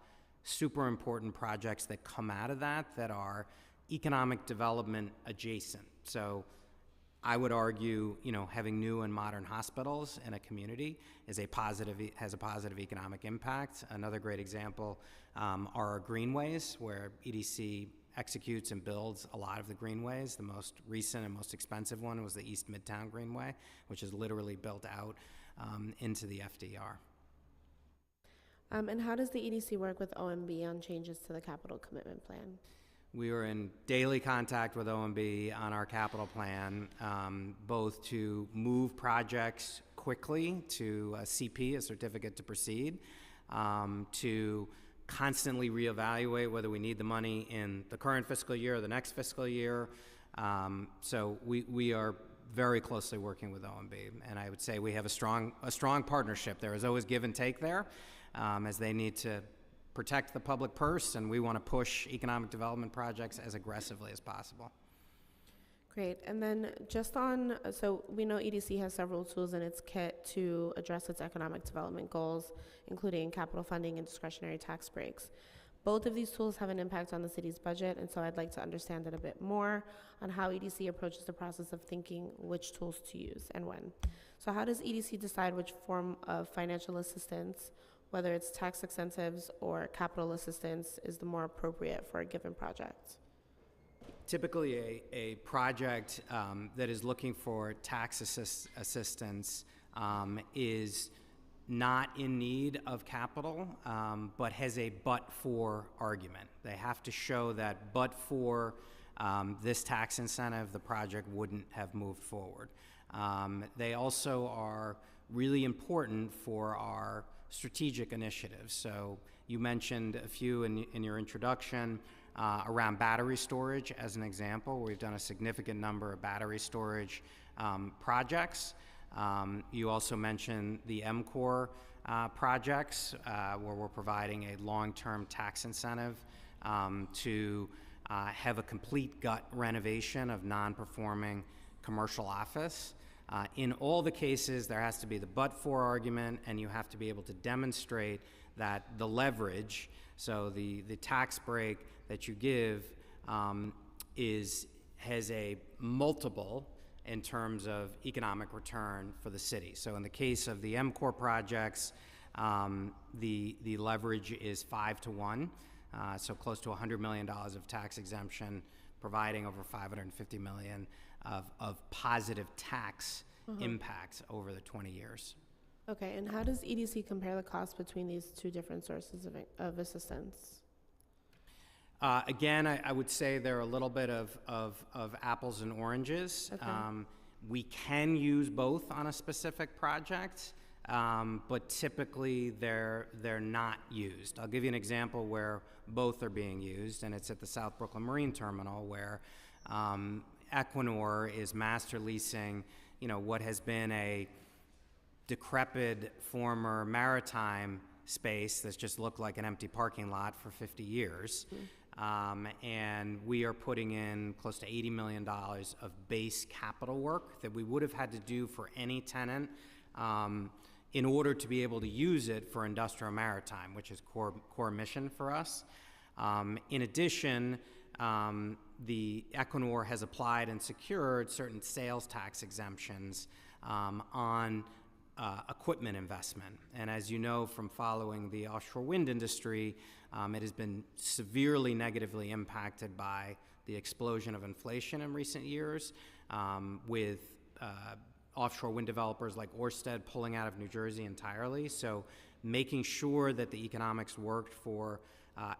super important projects that come out of that are economic development adjacent. So I would argue, having new and modern hospitals in a community has a positive economic impact. Another great example are our greenways, where EDC executes and builds a lot of the greenways. The most recent and most expensive one was the East Midtown Greenway, which is literally built out into the FDR. And how does the EDC work with OMB on changes to the capital commitment plan? We are in daily contact with OMB on our capital plan, both to move projects quickly to a CP, a certificate to proceed, to constantly reevaluate whether we need the money in the current fiscal year or the next fiscal year. So we are very closely working with OMB, and I would say we have a strong partnership. There is always give and take there, as they need to protect the public purse, and we want to push economic development projects as aggressively as possible. Great. And then just on, so we know EDC has several tools in its kit to address its economic development goals, including capital funding and discretionary tax breaks. Both of these tools have an impact on the city's budget, and so I'd like to understand it a bit more on how EDC approaches the process of thinking which tools to use and when. So how does EDC decide which form of financial assistance, whether it's tax incentives or capital assistance, is the more appropriate for a given project? Typically, a project that is looking for tax assistance is not in need of capital, but has a but-for argument. They have to show that but for this tax incentive, the project wouldn't have moved forward. They also are really important for our strategic initiatives. So you mentioned a few in your introduction around battery storage as an example. We've done a significant number of battery storage projects. You also mentioned the MCOR projects where we're providing a long-term tax incentive to have a complete gut renovation of non-performing commercial office. In all the cases, there has to be the but-for argument, and you have to be able to demonstrate that the leverage, so the tax break that you give, has a multiple in terms of economic return for the city. So in the case of the MCOR projects, the leverage is 5 to 1, so close to $100 million of tax exemption, providing over $550 million of positive tax impact over the 20 years. Okay, and how does EDC compare the cost between these two different sources of assistance? Again, I would say they're a little bit of apples and oranges. Okay. We can use both on a specific project, but typically they're not used. I'll give you an example where both are being used, and it's at the South Brooklyn Marine Terminal, where Equinor is master leasing, what has been a decrepit former maritime space that's just looked like an empty parking lot for 50 years. And we are putting in close to $80 million of base capital work that we would have had to do for any tenant in order to be able to use it for industrial maritime, which is core mission for us. In addition, the Equinor has applied and secured certain sales tax exemptions on equipment investment. And as you know from following the offshore wind industry, it has been severely negatively impacted by the explosion of inflation in recent years, with offshore wind developers like Ørsted pulling out of New Jersey entirely. So making sure that the economics worked for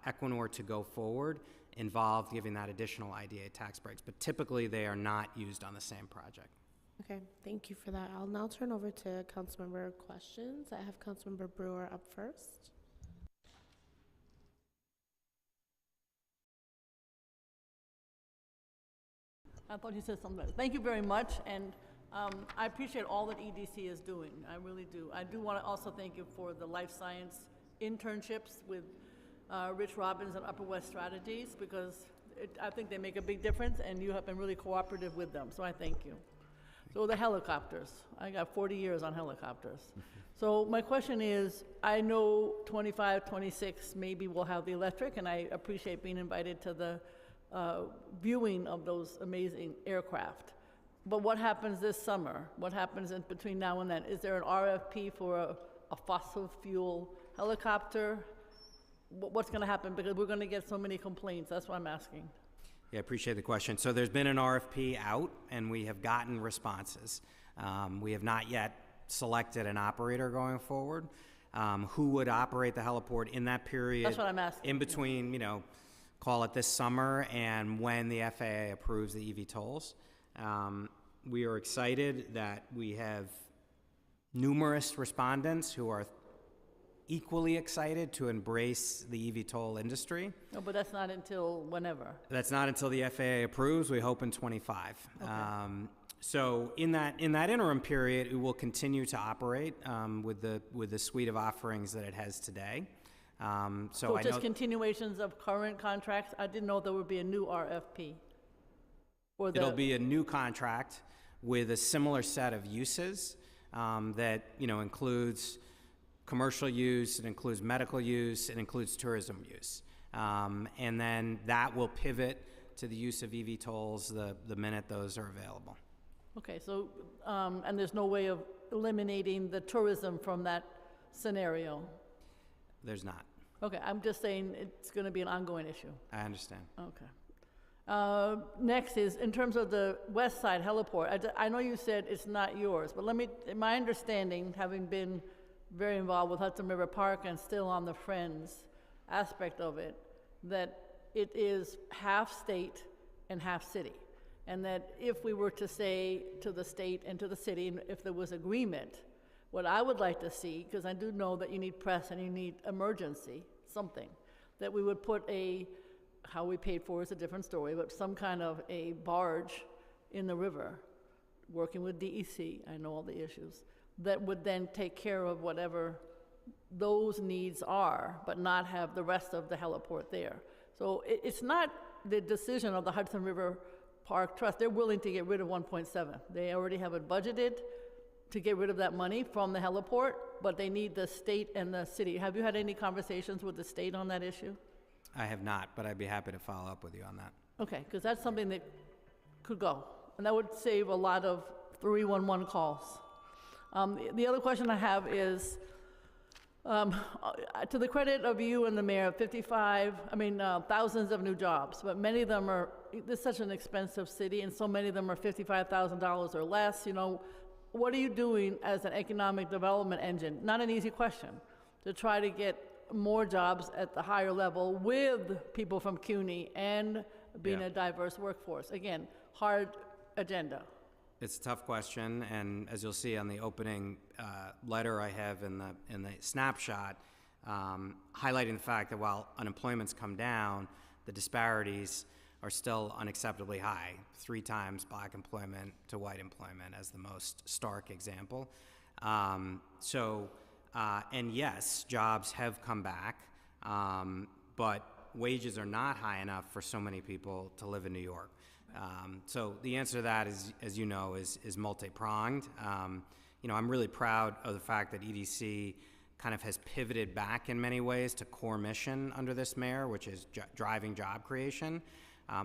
Equinor to go forward involved giving that additional IDA tax breaks. But typically they are not used on the same project. Okay, thank you for that. I'll now turn over to councilmember questions. I have Councilmember Brewer up first. I thought you said something better. Thank you very much, and I appreciate all that EDC is doing. I really do. I do want to also thank you for the life science internships with Rich Robbins and Upper West Strategies, because I think they make a big difference, and you have been really cooperative with them, so I thank you. So the helicopters, I got 40 years on helicopters. So my question is, I know 25, 26, maybe we'll have the electric, and I appreciate being invited to the viewing of those amazing aircraft. But what happens this summer? What happens in between now and then? Is there an RFP for a fossil fuel helicopter? What's going to happen? Because we're going to get so many complaints. That's why I'm asking. Yeah, I appreciate the question. So there's been an RFP out, and we have gotten responses. We have not yet selected an operator going forward. Who would operate the heliport in that period? That's what I'm asking. In between, call it this summer and when the FAA approves the EV tolls. We are excited that we have numerous respondents who are equally excited to embrace the eVTOL industry. No, but that's not until whenever. That's not until the FAA approves. We hope in '25. Okay. So in that interim period, it will continue to operate with the suite of offerings that it has today. So I just know continuations of current contracts? I didn't know there would be a new RFP. Or it'll be a new contract with a similar set of uses that includes commercial use, it includes medical use, it includes tourism use. And then that will pivot to the use of EV tolls the minute those are available. Okay, so, and there's no way of eliminating the tourism from that scenario? There's not. Okay, I'm just saying it's going to be an ongoing issue. I understand. Okay. Next is, in terms of the west side heliport, I know you said it's not yours, but my understanding, having been very involved with Hudson River Park and still on the Friends aspect of it, that it is half state and half city. And that if we were to say to the state and to the city, and if there was agreement, what I would like to see, because I do know that you need press and you need emergency, something, that we would put how we paid for is a different story, but some kind of a barge in the river, working with DEC, I know all the issues, that would then take care of whatever those needs are, but not have the rest of the heliport there. So it's not the decision of the Hudson River Park Trust. They're willing to get rid of 1.7. They already have it budgeted to get rid of that money from the heliport, but they need the state and the city. Have you had any conversations with the state on that issue? I have not, but I'd be happy to follow up with you on that. Okay, because that's something that could go, and that would save a lot of 311 calls. The other question I have is, to the credit of you and the mayor, thousands of new jobs, but many of them this is such an expensive city, and so many of them are $55,000 or less. What are you doing as an economic development engine? Not an easy question, to try to get more jobs at the higher level with people from CUNY and being a diverse workforce. Again, hard agenda. It's a tough question, and as you'll see on the opening letter I have in the snapshot, highlighting the fact that while unemployment's come down, the disparities are still unacceptably high, 3 times black employment to white employment as the most stark example. And yes, jobs have come back, but wages are not high enough for so many people to live in New York. So the answer to that is, as you know, is multi-pronged. I'm really proud of the fact that EDC kind of has pivoted back in many ways to core mission under this mayor, which is driving job creation.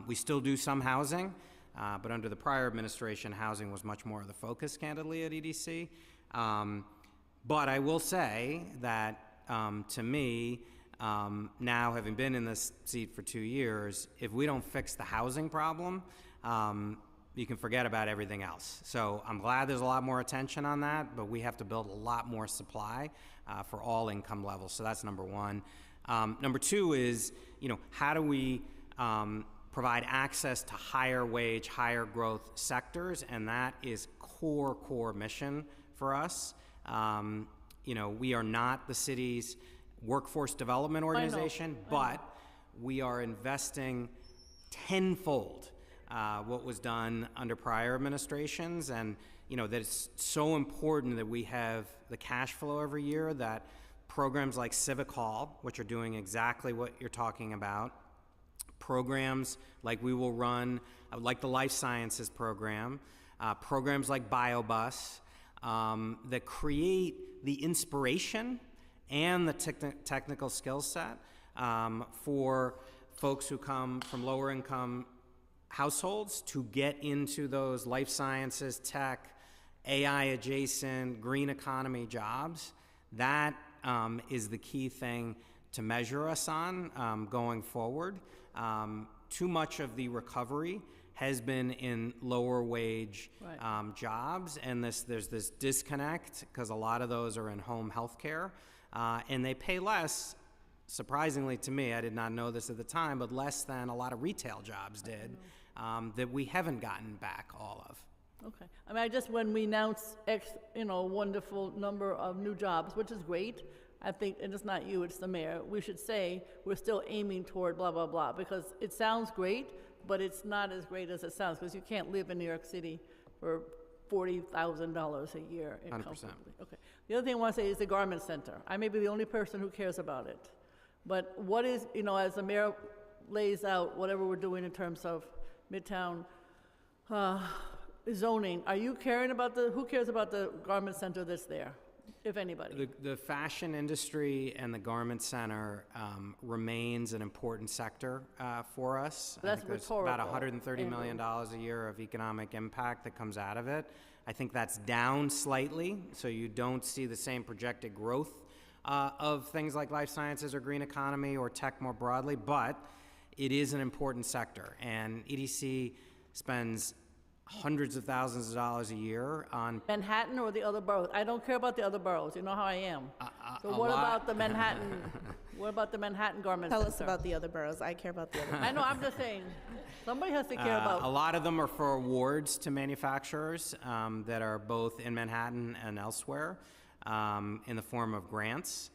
We still do some housing, but under the prior administration, housing was much more of the focus, candidly, at EDC. But I will say that, to me, now having been in this seat for 2 years, if we don't fix the housing problem, you can forget about everything else. So I'm glad there's a lot more attention on that, but we have to build a lot more supply for all income levels. So that's number one. Number two is, how do we provide access to higher wage, higher growth sectors? And that is core mission for us. We are not the city's workforce development organization, but we are investing tenfold what was done under prior administrations, and that it's so important that we have the cash flow every year, that programs like Civic Hall, which are doing exactly what you're talking about, programs like we will run, like the Life Sciences program, programs like BioBus, that create the inspiration and the technical skill set for folks who come from lower income households to get into those life sciences, tech, AI adjacent, green economy jobs. That is the key thing to measure us on going forward. Too much of the recovery has been in lower wage jobs, and there's this disconnect because a lot of those are in home health care, and they pay less, surprisingly to me, I did not know this at the time, but less than a lot of retail jobs did, that we haven't gotten back all of. Okay. I mean, when we announce wonderful number of new jobs, which is great, I think, and it's not you, it's the mayor, we should say we're still aiming toward blah, blah, blah, because it sounds great, but it's not as great as it sounds, because you can't live in New York City for $40,000 a year. 100%. Comfortably. Okay. The other thing I want to say is the garment center. I may be the only person who cares about it, but what is, as the mayor lays out whatever we're doing in terms of Midtown zoning, are you caring about who cares about the garment center that's there, if anybody? The fashion industry and the garment center remains an important sector for us. That's I think there's rhetorical. about $130 million a year of economic impact that comes out of it. I think that's down slightly, so you don't see the same projected growth of things like life sciences or green economy or tech more broadly, but it is an important sector, and EDC spends hundreds of thousands of dollars a year on Manhattan or the other boroughs? I don't care about the other boroughs. You know how I am. So a what lot. about the Manhattan? What about the Manhattan garment Tell center? us about the other boroughs. I care about the other I know. I'm just saying. Somebody has to care about. a lot of them are for awards to manufacturers that are both in Manhattan and elsewhere in the form of grants.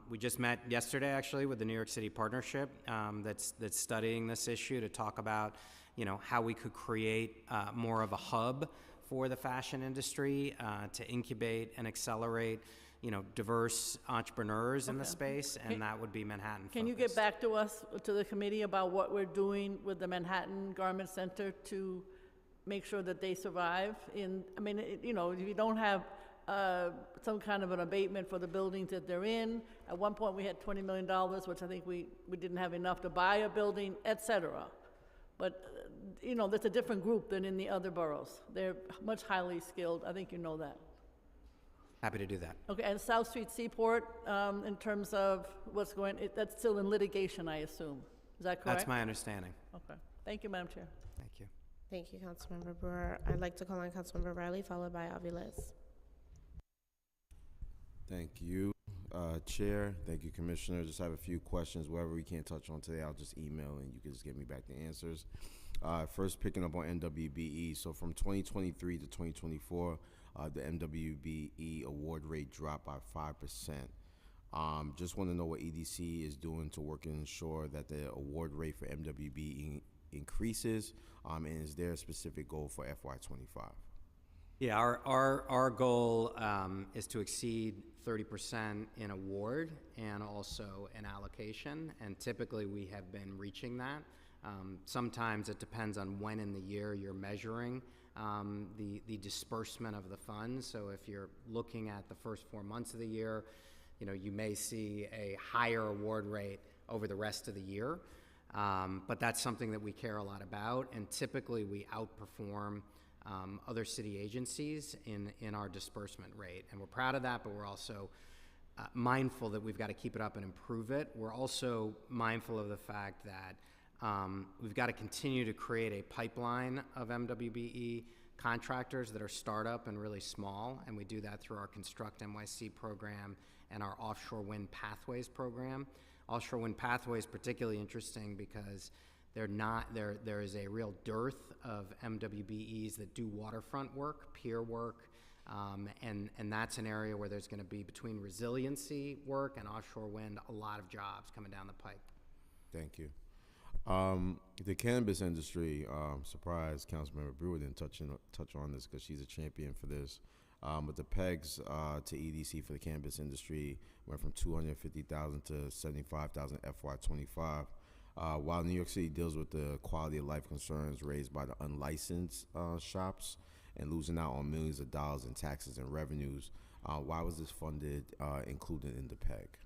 We just met yesterday, actually, with the New York City Partnership that's studying this issue to talk about, how we could create more of a hub for the fashion industry to incubate and accelerate, diverse entrepreneurs in the space, and that would be Manhattan. Can you get back to us, to the committee, about what we're doing with the Manhattan Garment Center to make sure that they survive? If you don't have some kind of an abatement for the buildings that they're in. At one point, we had $20 million, which I think we didn't have enough to buy a building, et cetera. But, that's a different group than in the other boroughs. They're much highly skilled. I think you know that. Happy to do that. Okay, and South Street Seaport, in terms of what's that's still in litigation, I assume. Is that correct? That's my understanding. Okay. Thank you, Madam Chair. Thank you. Thank you, Councilmember Brewer. I'd like to call on Councilmember Riley, followed by Aviles. Thank you, Chair. Thank you, Commissioner. Just have a few questions. Whatever we can't touch on today, I'll just email and you can just get me back the answers. First, picking up on NWBE. So from 2023 to 2024, the NWBE award rate dropped by 5%. Just want to know what EDC is doing to work and ensure that the award rate for NWBE increases, and is there a specific goal for FY25? Yeah, our goal is to exceed 30% in award and also in allocation, and typically we have been reaching that. Sometimes it depends on when in the year you're measuring the disbursement of the funds. So if you're looking at the first 4 months of the year, you may see a higher award rate over the rest of the year. But that's something that we care a lot about, and typically we outperform other city agencies in our disbursement rate. And we're proud of that, but we're also mindful that we've got to keep it up and improve it. We're also mindful of the fact that we've got to continue to create a pipeline of MWBE contractors that are startup and really small, and we do that through our Construct NYC program and our Offshore Wind Pathways program. Offshore Wind Pathways is particularly interesting because there is a real dearth of MWBEs that do waterfront work, pier work, and that's an area where there's going to be, between resiliency work and offshore wind, a lot of jobs coming down the pike. Thank you. The cannabis industry, surprised Councilmember Brewer didn't touch on this because she's a champion for this. But the pegs to EDC for the cannabis industry went from $250,000 to $75,000 FY25. While New York City deals with the quality of life concerns raised by the unlicensed shops and losing out on millions of dollars in taxes and revenues, why was this funded included in the PEG?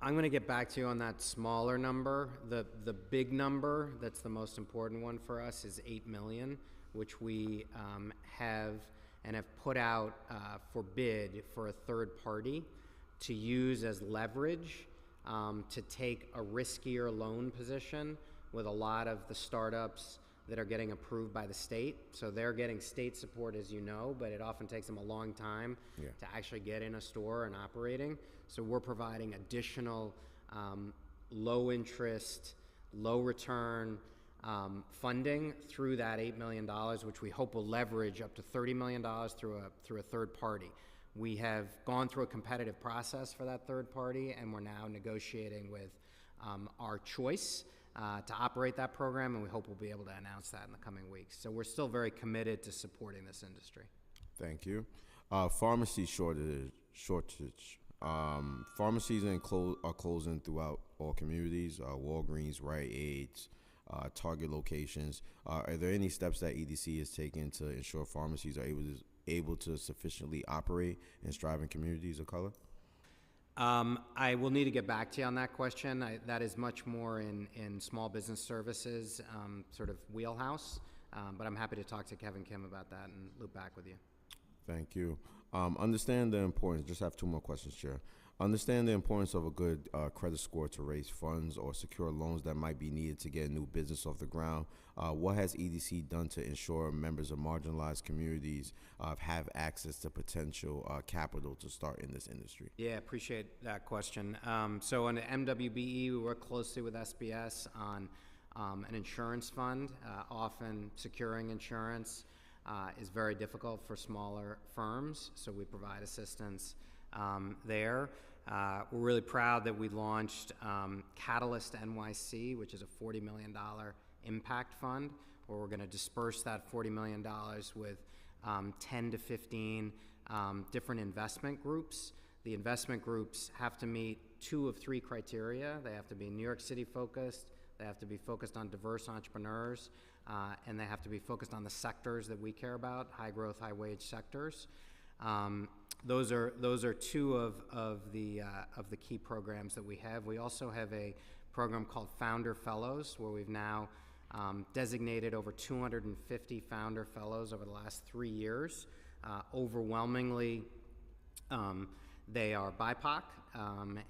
I'm going to get back to you on that smaller number. The big number that's the most important one for us is $8 million, which we have put out for bid for a third party to use as leverage to take a riskier loan position with a lot of the startups that are getting approved by the state. So they're getting state support, as you know, but it often takes them a long time to actually get in a store and operating. So we're providing additional low interest, low return funding through that $8 million, which we hope will leverage up to $30 million through a third party. We have gone through a competitive process for that third party, and we're now negotiating with our choice to operate that program, and we hope we'll be able to announce that in the coming weeks. So we're still very committed to supporting this industry. Thank you. Pharmacy shortage. Pharmacies are closing throughout all communities, Walgreens, Rite Aids, Target locations. Are there any steps that EDC is taking to ensure pharmacies are able to sufficiently operate and strive in communities of color? I will need to get back to you on that question. That is much more in small business services sort of wheelhouse, but I'm happy to talk to Kevin Kim about that and loop back with you. Thank you. Understand the importance, just have two more questions, Chair. Understand the importance of a good credit score to raise funds or secure loans that might be needed to get a new business off the ground. What has EDC done to ensure members of marginalized communities have access to potential capital to start in this industry? Yeah, appreciate that question. So on the MWBE, we work closely with SBS on an insurance fund. Often securing insurance is very difficult for smaller firms, so we provide assistance there. We're really proud that we launched Catalyst NYC, which is a $40 million impact fund, where we're going to disperse that $40 million with 10 to 15 different investment groups. The investment groups have to meet 2 of 3 criteria. They have to be New York City focused, they have to be focused on diverse entrepreneurs, and they have to be focused on the sectors that we care about, high growth, high wage sectors. Those are 2 of the key programs that we have. We also have a program called Founder Fellows, where we've now designated over 250 Founder Fellows over the last 3 years. Overwhelmingly, they are BIPOC,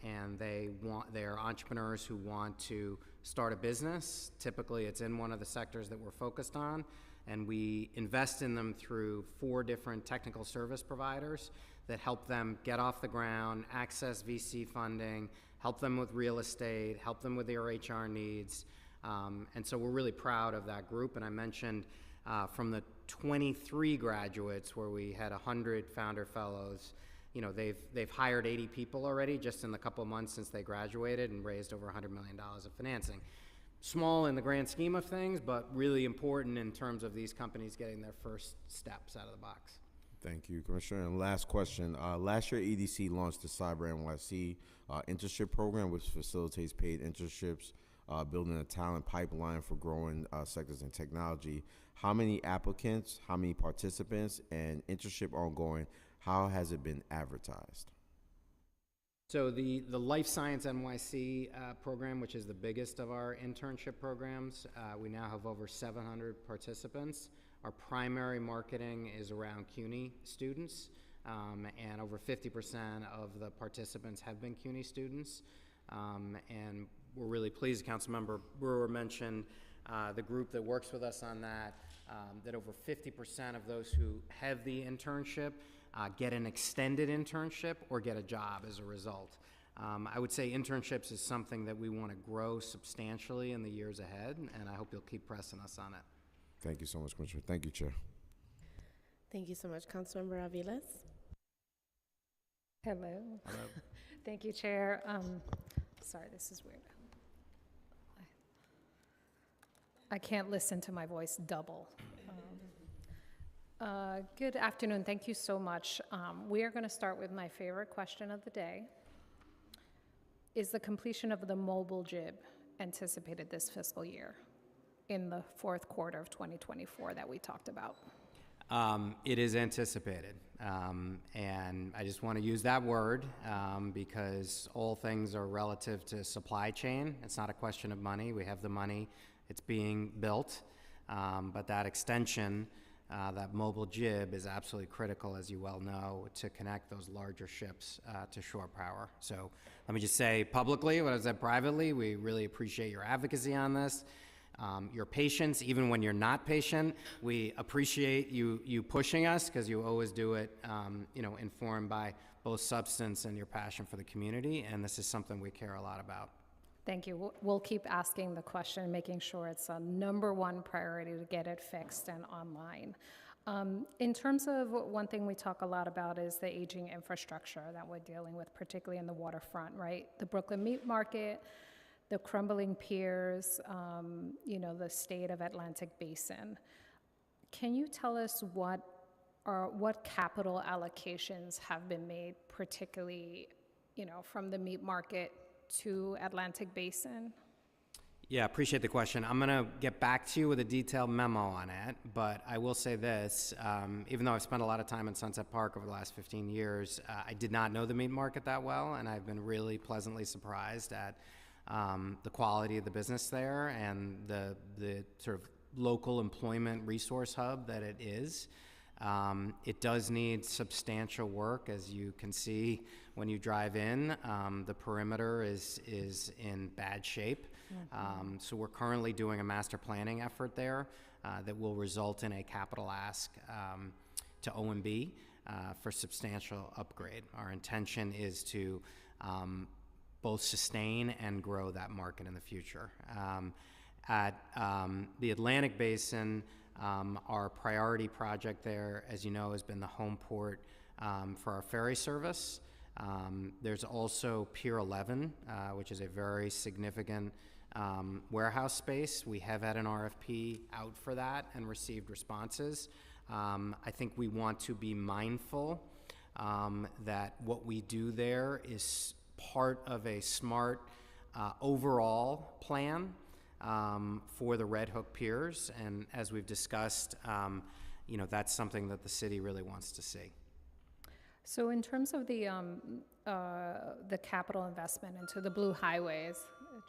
and they are entrepreneurs who want to start a business. Typically, it's in one of the sectors that we're focused on, and we invest in them through 4 different technical service providers that help them get off the ground, access VC funding, help them with real estate, help them with their HR needs. And so we're really proud of that group. And I mentioned from the 23 graduates where we had 100 Founder Fellows, you know, they've hired 80 people already just in the couple of months since they graduated and raised over $100 million of financing. Small in the grand scheme of things, but really important in terms of these companies getting their first steps out of the box. Thank you, Commissioner. And last question. Last year, EDC launched the Cyber NYC internship program, which facilitates paid internships, building a talent pipeline for growing sectors in technology. How many applicants, how many participants, and internship ongoing? How has it been advertised? So the Life Science NYC program, which is the biggest of our internship programs, we now have over 700 participants. Our primary marketing is around CUNY students, and over 50% of the participants have been CUNY students. And we're really pleased, Councilmember Brewer mentioned the group that works with us on that, that over 50% of those who have the internship get an extended internship or get a job as a result. I would say internships is something that we want to grow substantially in the years ahead, and I hope you'll keep pressing us on it. Thank you so much, Commissioner. Thank you, Chair. Thank you so much, Councilmember Aviles. Hello. Hello. Thank you, Chair. Sorry, this is weird. I can't listen to my voice double. Good afternoon. Thank you so much. We are going to start with my favorite question of the day. Is the completion of the mobile JIB anticipated this fiscal year in the fourth quarter of 2024 that we talked about? It is anticipated, and I just want to use that word because all things are relative to supply chain. It's not a question of money. We have the money. It's being built, but that extension, that mobile JIB is absolutely critical, as you well know, to connect those larger ships to shore power. So let me just say publicly what I said privately. We really appreciate your advocacy on this. your patience, even when you're not patient. We appreciate you pushing us, because you always do it, informed by both substance and your passion for the community, and this is something we care a lot about. Thank you. We'll keep asking the question, making sure it's a number one priority to get it fixed and online. In terms of one thing we talk a lot about is the aging infrastructure that we're dealing with, particularly in the waterfront, right? The Brooklyn Meat Market, the crumbling piers, the state of Atlantic Basin. Can you tell us what capital allocations have been made, particularly, from the meat market to Atlantic Basin? Yeah, appreciate the question. I'm going to get back to you with a detailed memo on it, but I will say this. Even though I've spent a lot of time in Sunset Park over the last 15 years, I did not know the meat market that well, and I've been really pleasantly surprised at the quality of the business there and the sort of local employment resource hub that it is. It does need substantial work, as you can see when you drive in. The perimeter is in bad shape. So we're currently doing a master planning effort there that will result in a capital ask to OMB for substantial upgrade. Our intention is to both sustain and grow that market in the future. At the Atlantic Basin, our priority project there, as you know, has been the home port for our ferry service. There's also Pier 11, which is a very significant warehouse space. We have had an RFP out for that and received responses. I think we want to be mindful that what we do there is part of a smart overall plan for the Red Hook piers, and as we've discussed, that's something that the city really wants to see. So in terms of the capital investment into the Blue Highways,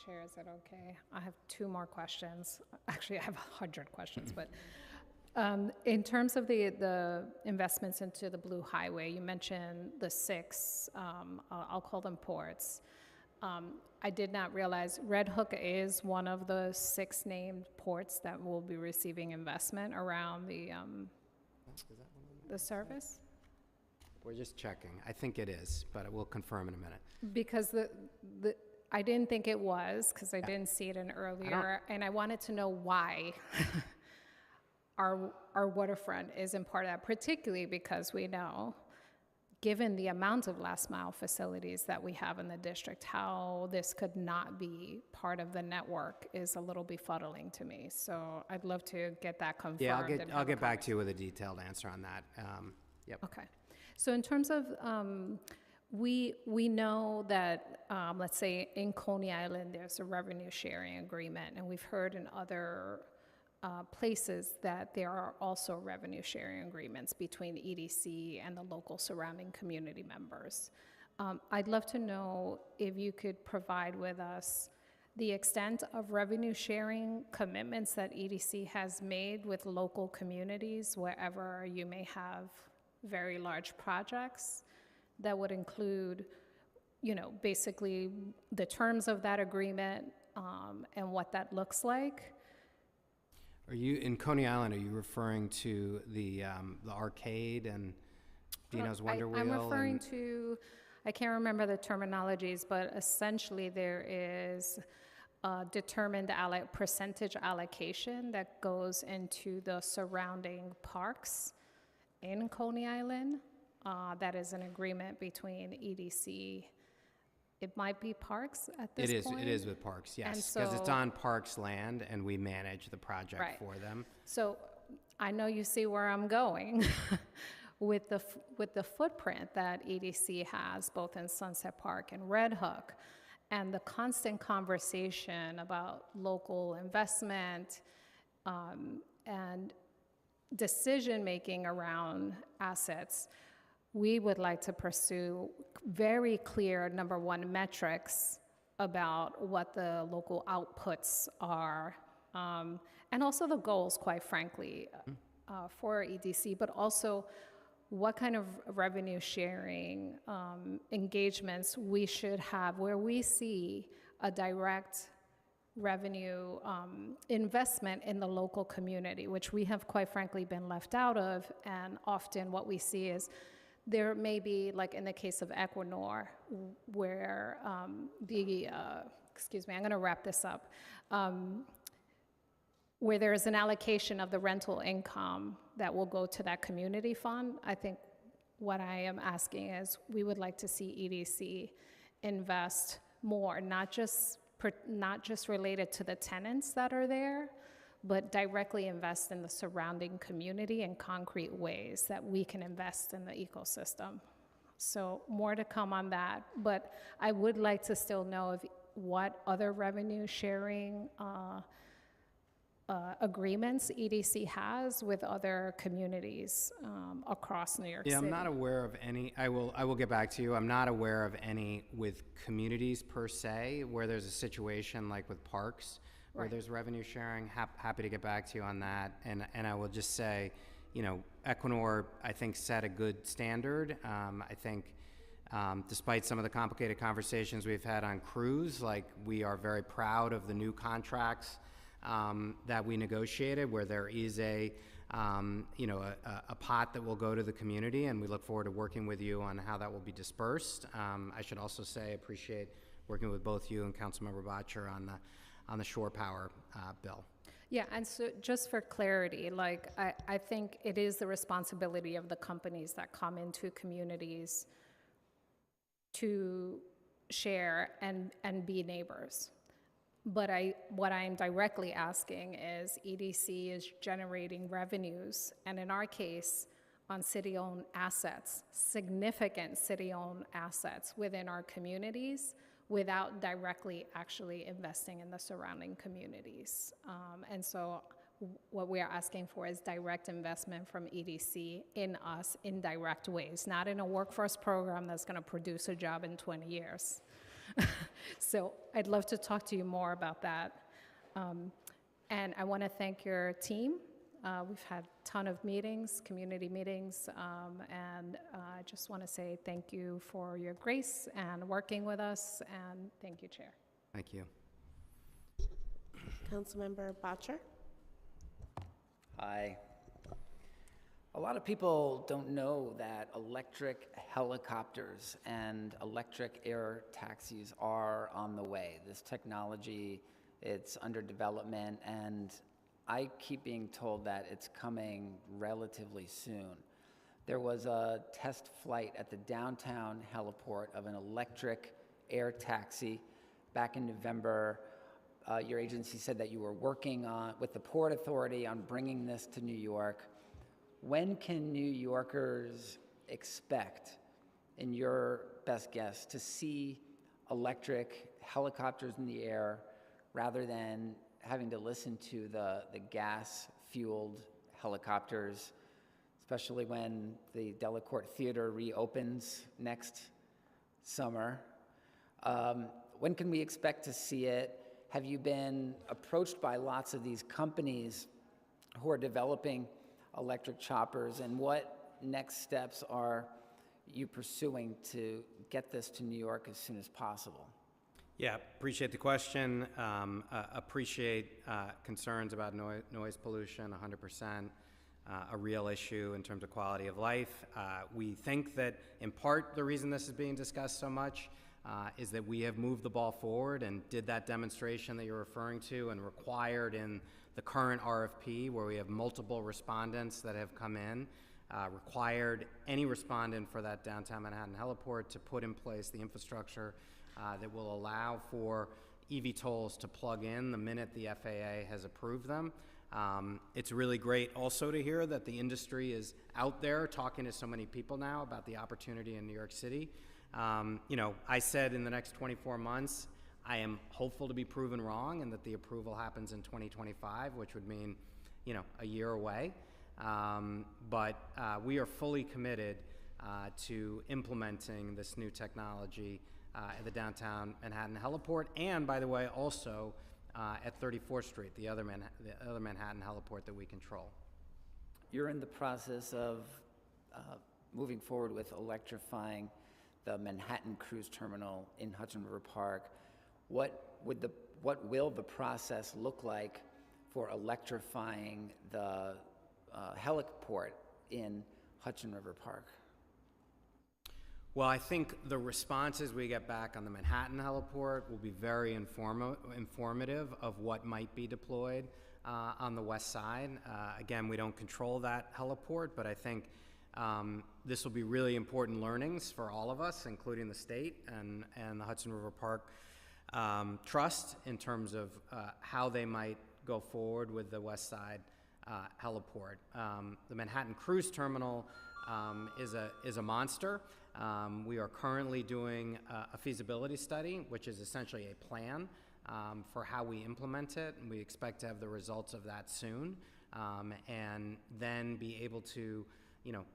Chair, is that okay? I have 2 more questions. Actually, I have 100 questions, but in terms of the investments into the Blue Highway, you mentioned the 6, I'll call them ports. I did not realize Red Hook is one of the 6 named ports that will be receiving investment around the service. We're just checking. I think it is, but we'll confirm in a minute. Because I didn't think it was, because I didn't see it in earlier, and I wanted to know why our waterfront isn't part of that, particularly because we know, given the amount of last mile facilities that we have in the district, how this could not be part of the network is a little befuddling to me. So I'd love to get that confirmed. Yeah, I'll get back to you with a detailed answer on that. Yep. Okay. So in terms of, we know that, let's say in Coney Island, there's a revenue sharing agreement, and we've heard in other places that there are also revenue sharing agreements between EDC and the local surrounding community members. I'd love to know if you could provide with us the extent of revenue sharing commitments that EDC has made with local communities wherever you may have very large projects that would include, basically the terms of that agreement and what that looks like. Are you, in Coney Island, are you referring to the arcade and Dino's Wonder Wheel? I'm referring to, I can't remember the terminologies, but essentially there is a determined percentage allocation that goes into the surrounding parks in Coney Island. That is an agreement between EDC. It might be Parks at this point? It is with Parks, yes, because it's on Parks land and we manage the project for them. So I know you see where I'm going with the footprint that EDC has both in Sunset Park and Red Hook, and the constant conversation about local investment and decision-making around assets. We would like to pursue very clear, number 1, metrics about what the local outputs are, and also the goals, quite frankly, for EDC, but also what kind of revenue sharing engagements we should have where we see a direct revenue investment in the local community, which we have quite frankly been left out of. And often what we see is there may be, like in the case of Equinor, where excuse me, I'm going to wrap this up, where there is an allocation of the rental income that will go to that community fund. I think what I am asking is we would like to see EDC invest more, not just related to the tenants that are there, but directly invest in the surrounding community in concrete ways that we can invest in the ecosystem. So more to come on that, but I would like to still know what other revenue sharing agreements EDC has with other communities across New York City. Yeah, I'm not aware of any. I will get back to you. I'm not aware of any with communities per se where there's a situation like with parks where Right. there's revenue sharing. Happy to get back to you on that. And I will just say, you know, Equinor I think set a good standard. I think despite some of the complicated conversations we've had on cruise, like we are very proud of the new contracts that we negotiated, where there is a pot that will go to the community, and we look forward to working with you on how that will be dispersed. I should also say I appreciate working with both you and Councilmember Botcher on the shore power bill. Yeah, and so just for clarity, like I think it is the responsibility of the companies that come into communities to share and be neighbors. But what I'm directly asking is EDC is generating revenues, and in our case, on city-owned assets, significant city-owned assets within our communities, without directly actually investing in the surrounding communities. And so what we are asking for is direct investment from EDC in us in direct ways, not in a workforce program that's gonna produce a job in 20 years. So I'd love to talk to you more about that. And I wanna thank your team. We've had a ton of meetings, community meetings, and I just wanna say thank you for your grace and working with us, and thank you, Chair. Thank you. Councilmember Botcher? Hi. A lot of people don't know that electric helicopters and electric air taxis are on the way. This technology, it's under development, and I keep being told that it's coming relatively soon. There was a test flight at the downtown heliport of an electric air taxi back in November. Your agency said that you were working with the Port Authority on bringing this to New York. When can New Yorkers expect, in your best guess, to see electric helicopters in the air rather than having to listen to the gas-fueled helicopters, especially when the Delacorte Theater reopens next summer? When can we expect to see it? Have you been approached by lots of these companies who are developing electric choppers, and what next steps are you pursuing to get this to New York as soon as possible? Yeah, appreciate the question. Appreciate concerns about noise pollution, 100%. A real issue in terms of quality of life. We think that in part the reason this is being discussed so much is that we have moved the ball forward and did that demonstration that you're referring to and required in the current RFP, where we have multiple respondents that have come in, required any respondent for that downtown Manhattan heliport to put in place the infrastructure that will allow for EV tolls to plug in the minute the FAA has approved them. It's really great also to hear that the industry is out there talking to so many people now about the opportunity in New York City. I said in the next 24 months, I am hopeful to be proven wrong and that the approval happens in 2025, which would mean, a year away. But we are fully committed to implementing this new technology at the downtown Manhattan heliport, and by the way, also at 34th Street, the other Manhattan heliport that we control. You're in the process of moving forward with electrifying the Manhattan Cruise Terminal in Hudson River Park. What would what will the process look like for electrifying the heliport in Hudson River Park? Well, I think the responses we get back on the Manhattan heliport will be very informative of what might be deployed on the west side. Again, we don't control that heliport, but I think this will be really important learnings for all of us, including the state and the Hudson River Park Trust, in terms of how they might go forward with the west side heliport. The Manhattan Cruise Terminal is a monster. We are currently doing a feasibility study, which is essentially a plan for how we implement it, and we expect to have the results of that soon, and then be able to,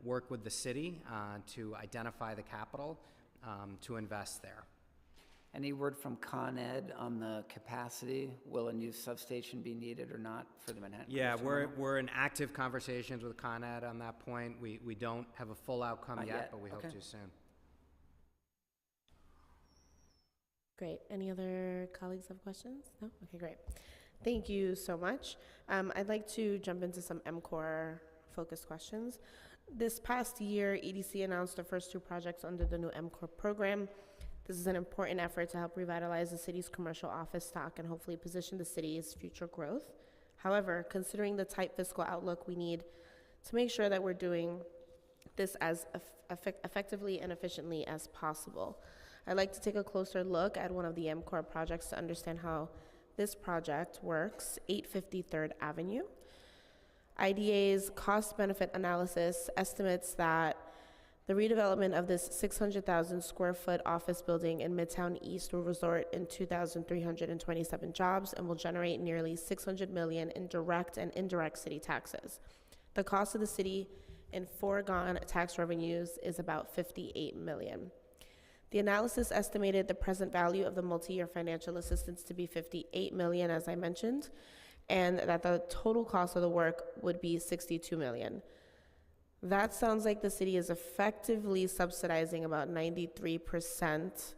work with the city to identify the capital to invest there. Any word from Con Ed on the capacity? Will a new substation be needed or not for the Manhattan? Yeah, Cruise Terminal? we're in active conversations with Con Ed on that point. We don't have a full outcome Not yet? but we hope Okay. to soon. Great. Any other colleagues have questions? No? Okay, great. Thank you so much. I'd like to jump into some MCOR focused questions. This past year, EDC announced the first 2 projects under the new MCOR program. This is an important effort to help revitalize the city's commercial office stock and hopefully position the city's future growth. However, considering the tight fiscal outlook, we need to make sure that we're doing this as effectively and efficiently as possible. I'd like to take a closer look at one of the MCOR projects to understand how this project works, 850 3rd Avenue. IDA's cost-benefit analysis estimates that the redevelopment of this 600,000 square foot office building in Midtown East will result in 2,327 jobs and will generate nearly $600 million in direct and indirect city taxes. The cost of the city in foregone tax revenues is about $58 million. The analysis estimated the present value of the multi-year financial assistance to be $58 million, as I mentioned, and that the total cost of the work would be $62 million. That sounds like the city is effectively subsidizing about 93%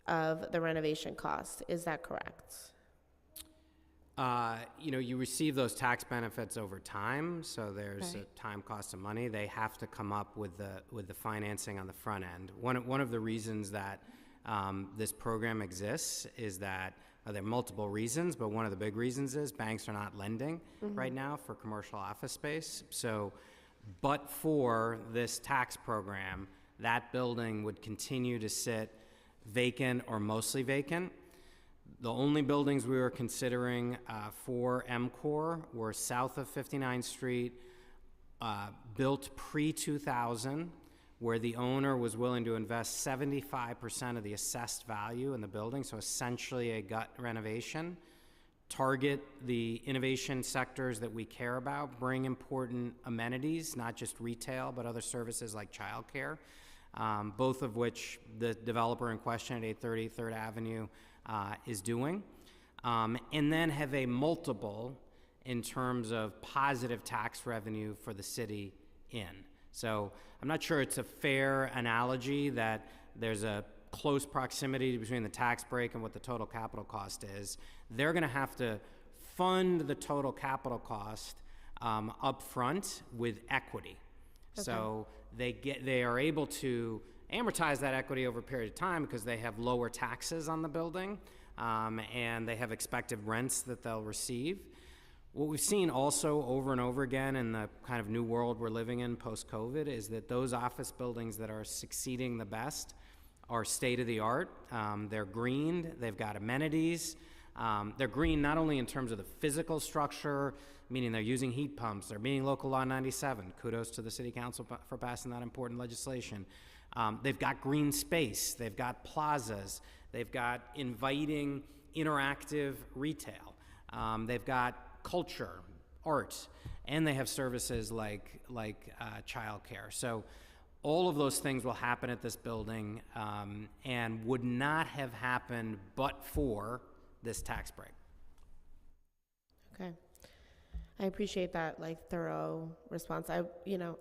of the renovation cost. Is that correct? You receive those tax benefits over time, so there's Right. a time cost of money. They have to come up with the financing on the front end. One of the reasons that this program exists is that there are multiple reasons, but one of the big reasons is banks are not lending right now for commercial office space. So, but for this tax program, that building would continue to sit vacant or mostly vacant. The only buildings we were considering for MCOR were south of 59th Street, built pre-2000, where the owner was willing to invest 75% of the assessed value in the building, so essentially a gut renovation. Target the innovation sectors that we care about, bring important amenities, not just retail, but other services like childcare, both of which the developer in question at 830 3rd Avenue is doing, and then have a multiple in terms of positive tax revenue for the city in. So I'm not sure it's a fair analogy that there's a close proximity between the tax break and what the total capital cost is. They're going to have to fund the total capital cost up front with equity. Okay. So they are able to amortize that equity over a period of time because they have lower taxes on the building, and they have expected rents that they'll receive. What we've seen also over and over again in the kind of new world we're living in post-COVID is that those office buildings that are succeeding the best are state-of-the-art. They're greened, they've got amenities. They're green not only in terms of the physical structure, meaning they're using heat pumps, they're meeting local law 97. Kudos to the city council for passing that important legislation. They've got green space, they've got plazas, they've got inviting, interactive retail. They've got culture, art, and they have services like childcare. So all of those things will happen at this building and would not have happened but for this tax break. Okay. I appreciate that thorough response.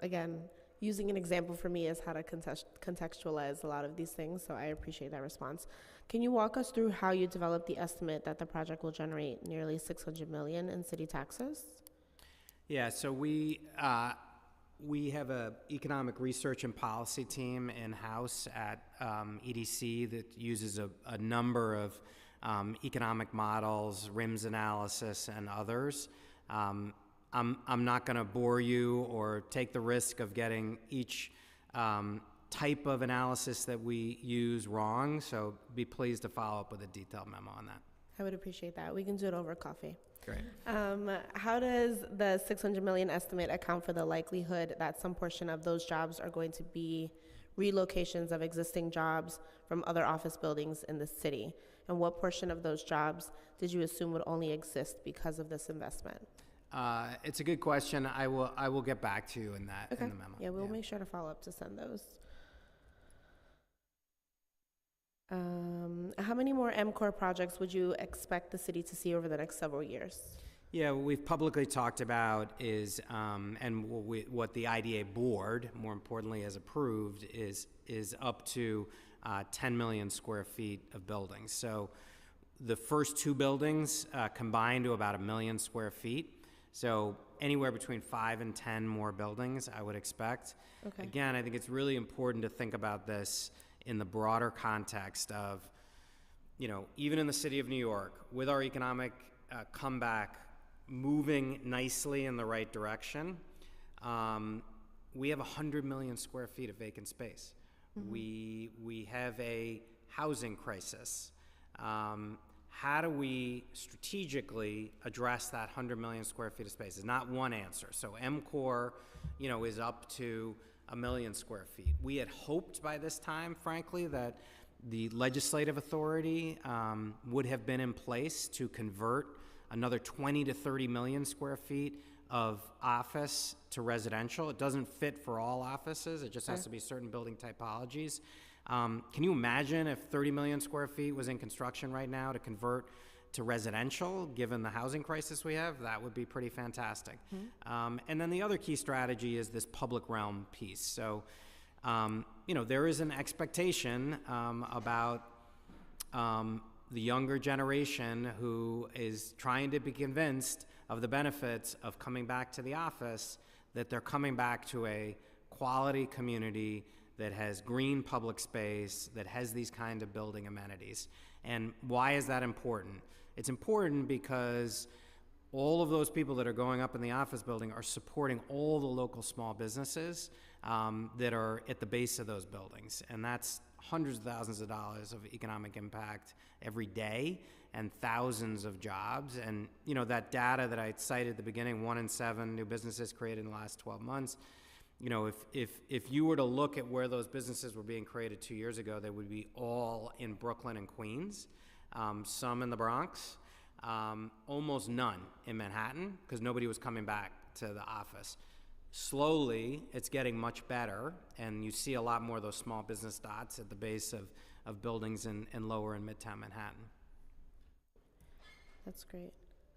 Again, using an example for me is how to contextualize a lot of these things, so I appreciate that response. Can you walk us through how you developed the estimate that the project will generate nearly $600 million in city taxes? Yeah, so we have a economic research and policy team in-house at EDC that uses a number of economic models, RIMS analysis, and others. I'm not going to bore you or take the risk of getting each type of analysis that we use wrong, so be pleased to follow up with a detailed memo on that. I would appreciate that. We can do it over coffee. Great. How does the $600 million estimate account for the likelihood that some portion of those jobs are going to be relocations of existing jobs from other office buildings in the city? And what portion of those jobs did you assume would only exist because of this investment? It's a good question. I will get back to you in that in the memo. Yeah, we'll make sure to follow up to send those. How many more MCOR projects would you expect the city to see over the next several years? Yeah, what we've publicly talked about is, and what the IDA board, more importantly, has approved is up to 10 million square feet of buildings. So the first two buildings combine to about 1 million square feet. So anywhere between 5 and 10 more buildings, I would expect. Okay. Again, I think it's really important to think about this in the broader context of, even in the city of New York, with our economic comeback moving nicely in the right direction, we have 100 million square feet of vacant space. Mm-hmm. We have a housing crisis. How do we strategically address that 100 million square feet of space? It's not one answer. So MCOR, is up to 1 million square feet. We had hoped by this time, frankly, that the legislative authority would have been in place to convert another 20 to 30 million square feet of office to residential. It doesn't fit for all offices. It just has to be certain building typologies. Can you imagine if 30 million square feet was in construction right now to convert to residential, given the housing crisis we have? That would be pretty fantastic. Mm-hmm. And then the other key strategy is this public realm piece. So, there is an expectation about the younger generation who is trying to be convinced of the benefits of coming back to the office, that they're coming back to a quality community that has green public space, that has these kind of building amenities. And why is that important? It's important because all of those people that are going up in the office building are supporting all the local small businesses that are at the base of those buildings. And that's hundreds of thousands of dollars of economic impact every day and thousands of jobs. And, that data that I cited at the beginning, 1 in 7 new businesses created in the last 12 months, if you were to look at where those businesses were being created 2 years ago, they would be all in Brooklyn and Queens, some in the Bronx, almost none in Manhattan, because nobody was coming back to the office. Slowly, it's getting much better, and you see a lot more of those small business dots at the base of buildings in lower and midtown Manhattan. That's great.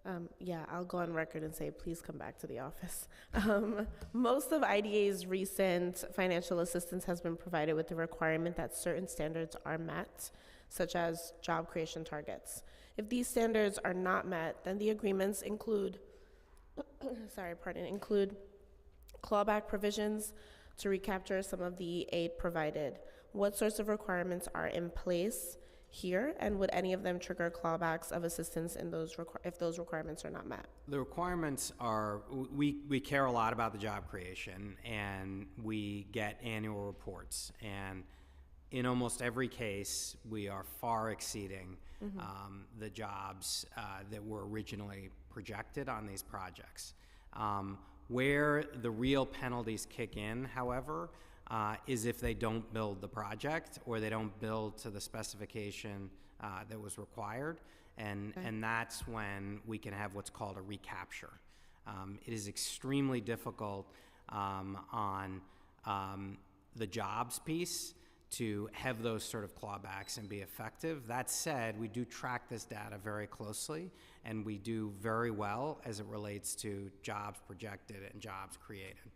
I'll go on record and say, please come back to the office. Most of IDA's recent financial assistance has been provided with the requirement that certain standards are met, such as job creation targets. If these standards are not met, then the agreements include clawback provisions to recapture some of the aid provided. What sorts of requirements are in place here, and would any of them trigger clawbacks of assistance in if those requirements are not met? The requirements are, we care a lot about the job creation, and we get annual reports. And in almost every case, we are far exceeding the jobs that were originally projected on these projects. Where the real penalties kick in, however, is if they don't build the project or they don't build to the specification that was required, and that's when we can have what's called a recapture. It is extremely difficult on the jobs piece to have those sort of clawbacks and be effective. That said, we do track this data very closely, and we do very well as it relates to jobs projected and jobs created.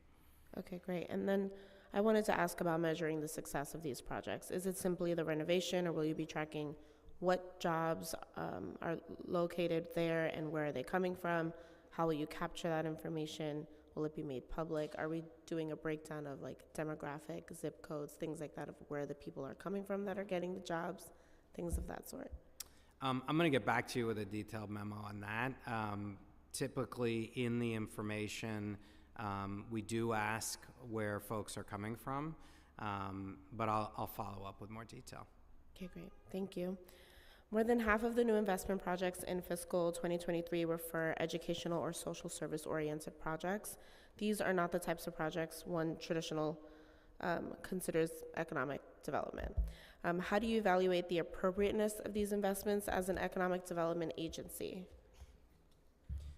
Okay, great. And then I wanted to ask about measuring the success of these projects. Is it simply the renovation, or will you be tracking what jobs are located there and where are they coming from? How will you capture that information? Will it be made public? Are we doing a breakdown of like demographic, zip codes, things like that, of where the people are coming from that are getting the jobs, things of that sort? I'm going to get back to you with a detailed memo on that. Typically, in the information, we do ask where folks are coming from, but I'll follow up with more detail. Okay, great. Thank you. More than half of the new investment projects in fiscal 2023 were for educational or social service-oriented projects. These are not the types of projects one traditional considers economic development. How do you evaluate the appropriateness of these investments as an economic development agency?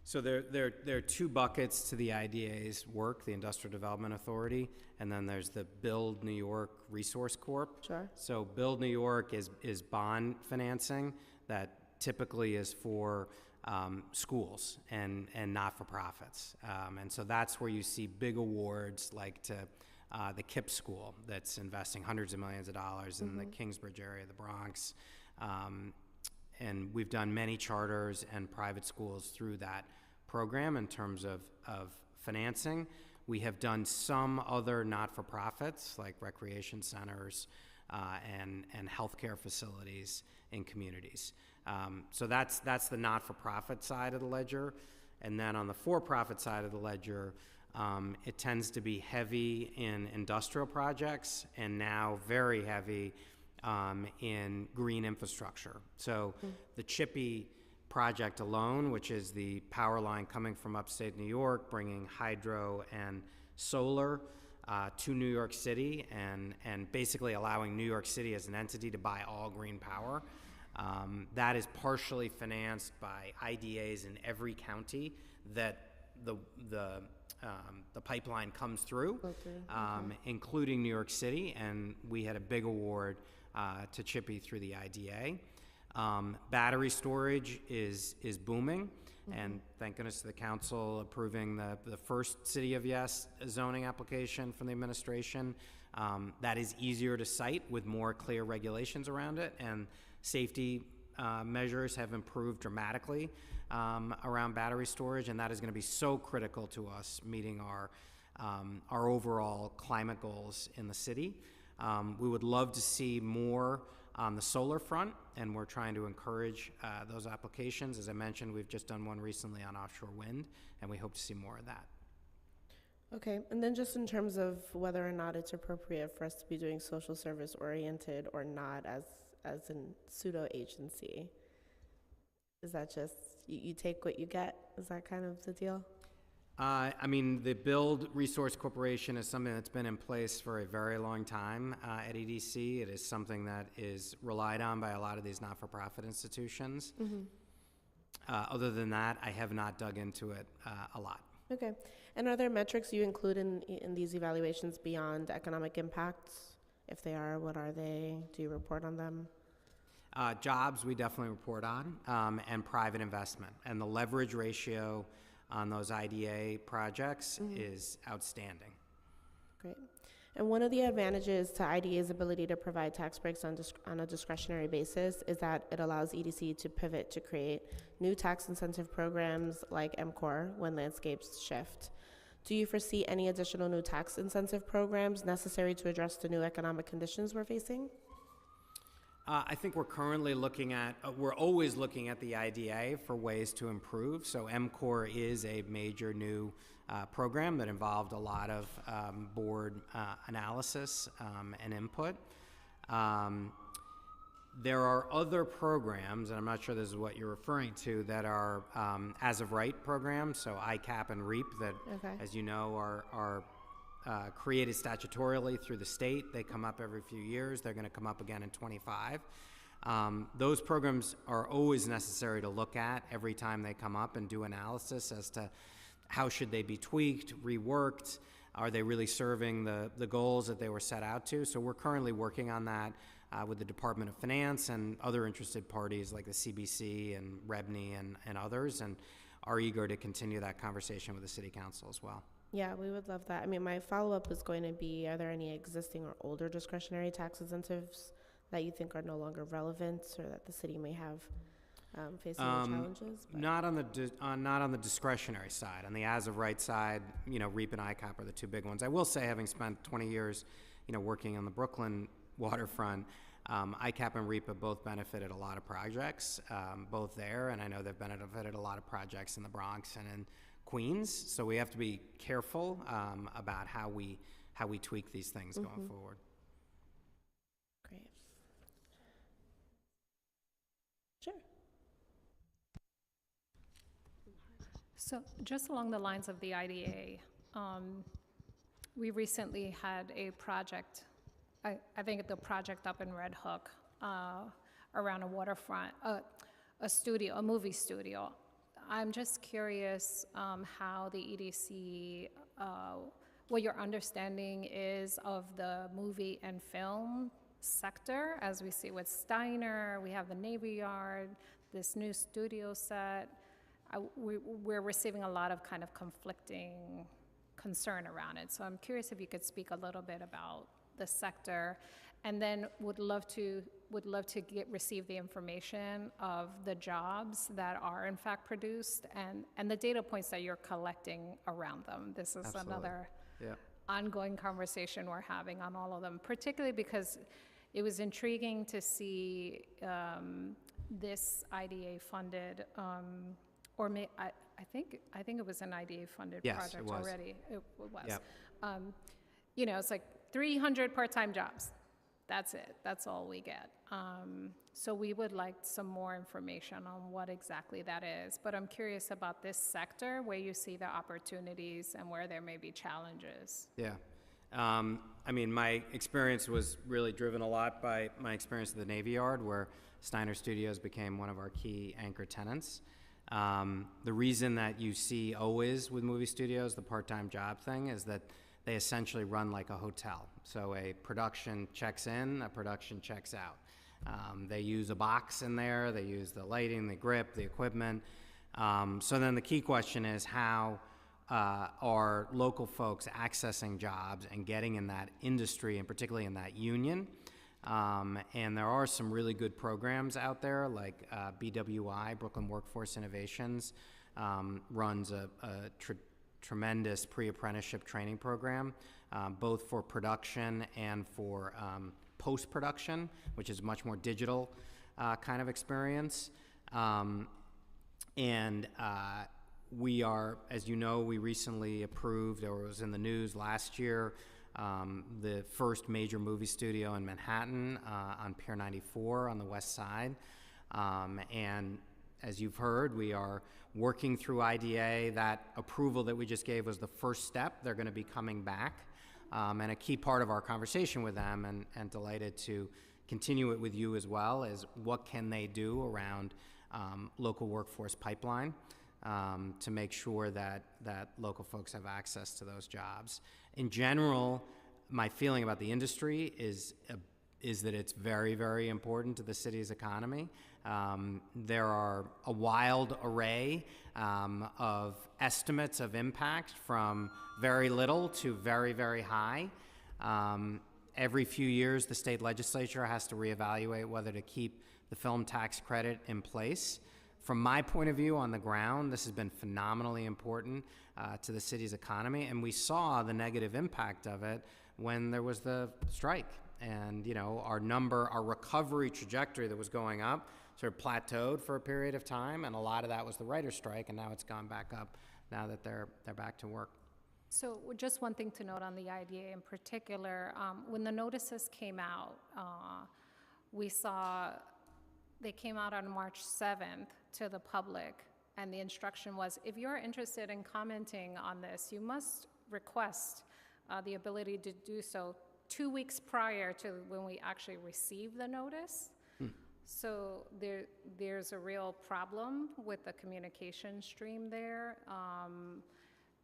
So there are two buckets to the IDA's work, the Industrial Development Authority, and then there's the Build New York Resource Corp. Sure. So Build New York is bond financing that typically is for schools and not-for-profits. And so that's where you see big awards like to the KIPP school that's investing hundreds of millions of dollars in the Kingsbridge area of the Bronx. And we've done many charters and private schools through that program in terms of financing. We have done some other not-for-profits like recreation centers and healthcare facilities in communities. So that's the not-for-profit side of the ledger. And then on the for-profit side of the ledger, it tends to be heavy in industrial projects and now very heavy in green infrastructure. So the Chippy project alone, which is the power line coming from upstate New York, bringing hydro and solar to New York City and basically allowing New York City as an entity to buy all green power. That is partially financed by IDAs in every county that the pipeline comes through, including New York City, and we had a big award to Chippy through the IDA. Battery storage is booming, and thank goodness to the council approving the first City of Yes zoning application from the administration. That is easier to cite with more clear regulations around it, and safety measures have improved dramatically around battery storage, and that is going to be so critical to us meeting our overall climate goals in the city. We would love to see more on the solar front, and we're trying to encourage those applications. As I mentioned, we've just done one recently on offshore wind, and we hope to see more of that. Okay, and then just in terms of whether or not it's appropriate for us to be doing social service oriented or not as a pseudo agency, is that just you take what you get? Is that kind of the deal? I mean, the Build Resource Corporation is something that's been in place for a very long time at EDC. It is something that is relied on by a lot of these not-for-profit institutions. Other than that, I have not dug into it a lot. Okay. And are there metrics you include in these evaluations beyond economic impacts? If they are, what are they? Do you report on them? Jobs we definitely report on, and private investment. And the leverage ratio on those IDA projects is outstanding. Great. And one of the advantages to IDA's ability to provide tax breaks on a discretionary basis is that it allows EDC to pivot to create new tax incentive programs like MCOR when landscapes shift. Do you foresee any additional new tax incentive programs necessary to address the new economic conditions we're facing? I think we're currently looking at, we're always looking at the IDA for ways to improve. So MCOR is a major new program that involved a lot of board analysis and input. There are other programs, and I'm not sure this is what you're referring to, that are as of right programs, so ICAP and REAP that, as you know, are created statutorily through the state. They come up every few years. They're going to come up again in '25. Those programs are always necessary to look at every time they come up and do analysis as to how should they be tweaked, reworked, are they really serving the goals that they were set out to. So we're currently working on that with the Department of Finance and other interested parties like the CBC and REBNY and others, and are eager to continue that conversation with the City Council as well. Yeah, we would love that. I mean, my follow-up is going to be, are there any existing or older discretionary tax incentives that you think are no longer relevant or that the city may have facing new challenges? But- Not on the discretionary side. On the as-of-right side, REAP and ICOP are the two big ones. I will say, having spent 20 years, working on the Brooklyn waterfront, ICAP and REAP have both benefited a lot of projects, both there, and I know they've benefited a lot of projects in the Bronx and in Queens. So we have to be careful about how we tweak these things going forward. Great. Sure. So just along the lines of the IDA, we recently had a project, I think the project up in Red Hook, around a waterfront, a movie studio. I'm just curious how the EDC, what your understanding is of the movie and film sector, as we see with Steiner, we have the Navy Yard, this new studio set. We're receiving a lot of kind of conflicting concern around it. So I'm curious if you could speak a little bit about the sector, and then would love to receive the information of the jobs that are in fact produced and the data points that you're collecting around them. This is Absolutely. another Yeah. ongoing conversation we're having on all of them, particularly because it was intriguing to see this IDA funded, I think it was an IDA funded Yes, project it was. already. It was. Yep. It's like 300 part-time jobs. That's it. That's all we get. So we would like some more information on what exactly that is. But I'm curious about this sector, where you see the opportunities and where there may be challenges. Yeah. My experience was really driven a lot by my experience at the Navy Yard, where Steiner Studios became one of our key anchor tenants. The reason that you see always with movie studios the part-time job thing is that they essentially run like a hotel. So a production checks in, a production checks out. They use a box in there, they use the lighting, the grip, the equipment. So then the key question is, how are local folks accessing jobs and getting in that industry, and particularly in that union? And there are some really good programs out there, like BWI, Brooklyn Workforce Innovations, runs a tremendous pre-apprenticeship training program, both for production and for post-production, which is a much more digital kind of experience. We are, as you know, we recently approved, or it was in the news last year, the first major movie studio in Manhattan on Pier 94 on the west side. And as you've heard, we are working through IDA. That approval that we just gave was the first step. They're going to be coming back. And a key part of our conversation with them, and delighted to continue it with you as well, is what can they do around local workforce pipeline to make sure that local folks have access to those jobs. In general, my feeling about the industry is that it's very, very important to the city's economy. There are a wild array of estimates of impact, from very little to very, very high. Every few years, the state legislature has to reevaluate whether to keep the film tax credit in place. From my point of view on the ground, this has been phenomenally important to the city's economy, and we saw the negative impact of it when there was the strike. And our recovery trajectory that was going up sort of plateaued for a period of time, and a lot of that was the writer's strike, and now it's gone back up now that they're back to work. So just one thing to note on the IDA in particular, when the notices came out, we saw they came out on March 7th to the public, and the instruction was, if you're interested in commenting on this, you must request the ability to do so 2 weeks prior to when we actually receive the notice. So there's a real problem with the communication stream there,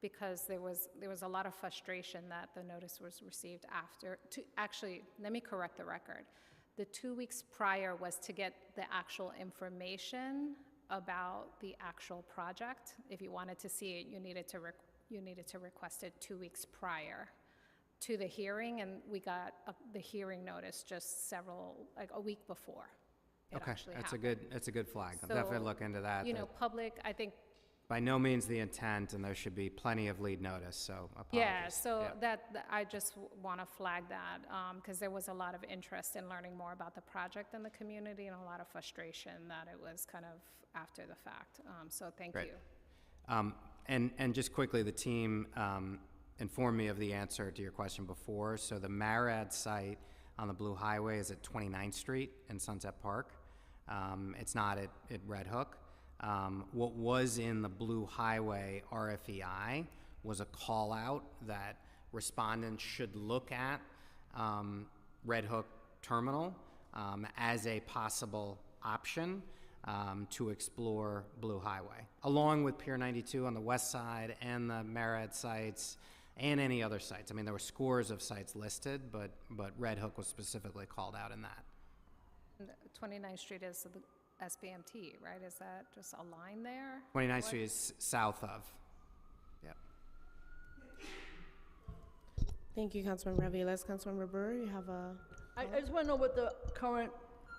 because there was a lot of frustration that the notice was received after. Actually, let me correct the record. The 2 weeks prior was to get the actual information about the actual project. If you wanted to see it, you needed to you needed to request it 2 weeks prior to the hearing, and we got the hearing notice just like a week before it Okay, actually that's happened. a good flag. I'll definitely So, look into that. You know, public, I think, By no means the intent, and there should be plenty of lead notice, so apologies. yeah, so Yeah. I just want to flag that, because there was a lot of interest in learning more about the project in the community, and a lot of frustration that it was kind of after the fact. So thank Great. you. And just quickly, the team informed me of the answer to your question before. So the Marad site on the Blue Highway is at 29th Street in Sunset Park. It's not at Red Hook. What was in the Blue Highway RFEI was a call out that respondents should look at Red Hook Terminal as a possible option to explore Blue Highway, along with Pier 92 on the west side and the Marad sites and any other sites. I mean, there were scores of sites listed, but Red Hook was specifically called out in that. And 29th Street is the SBMT, right? Is that just a line there? 29th Street is south of. Yep. Thank you, Councilmember Aviles. Councilmember Brewer, you have a... I just want to know what the current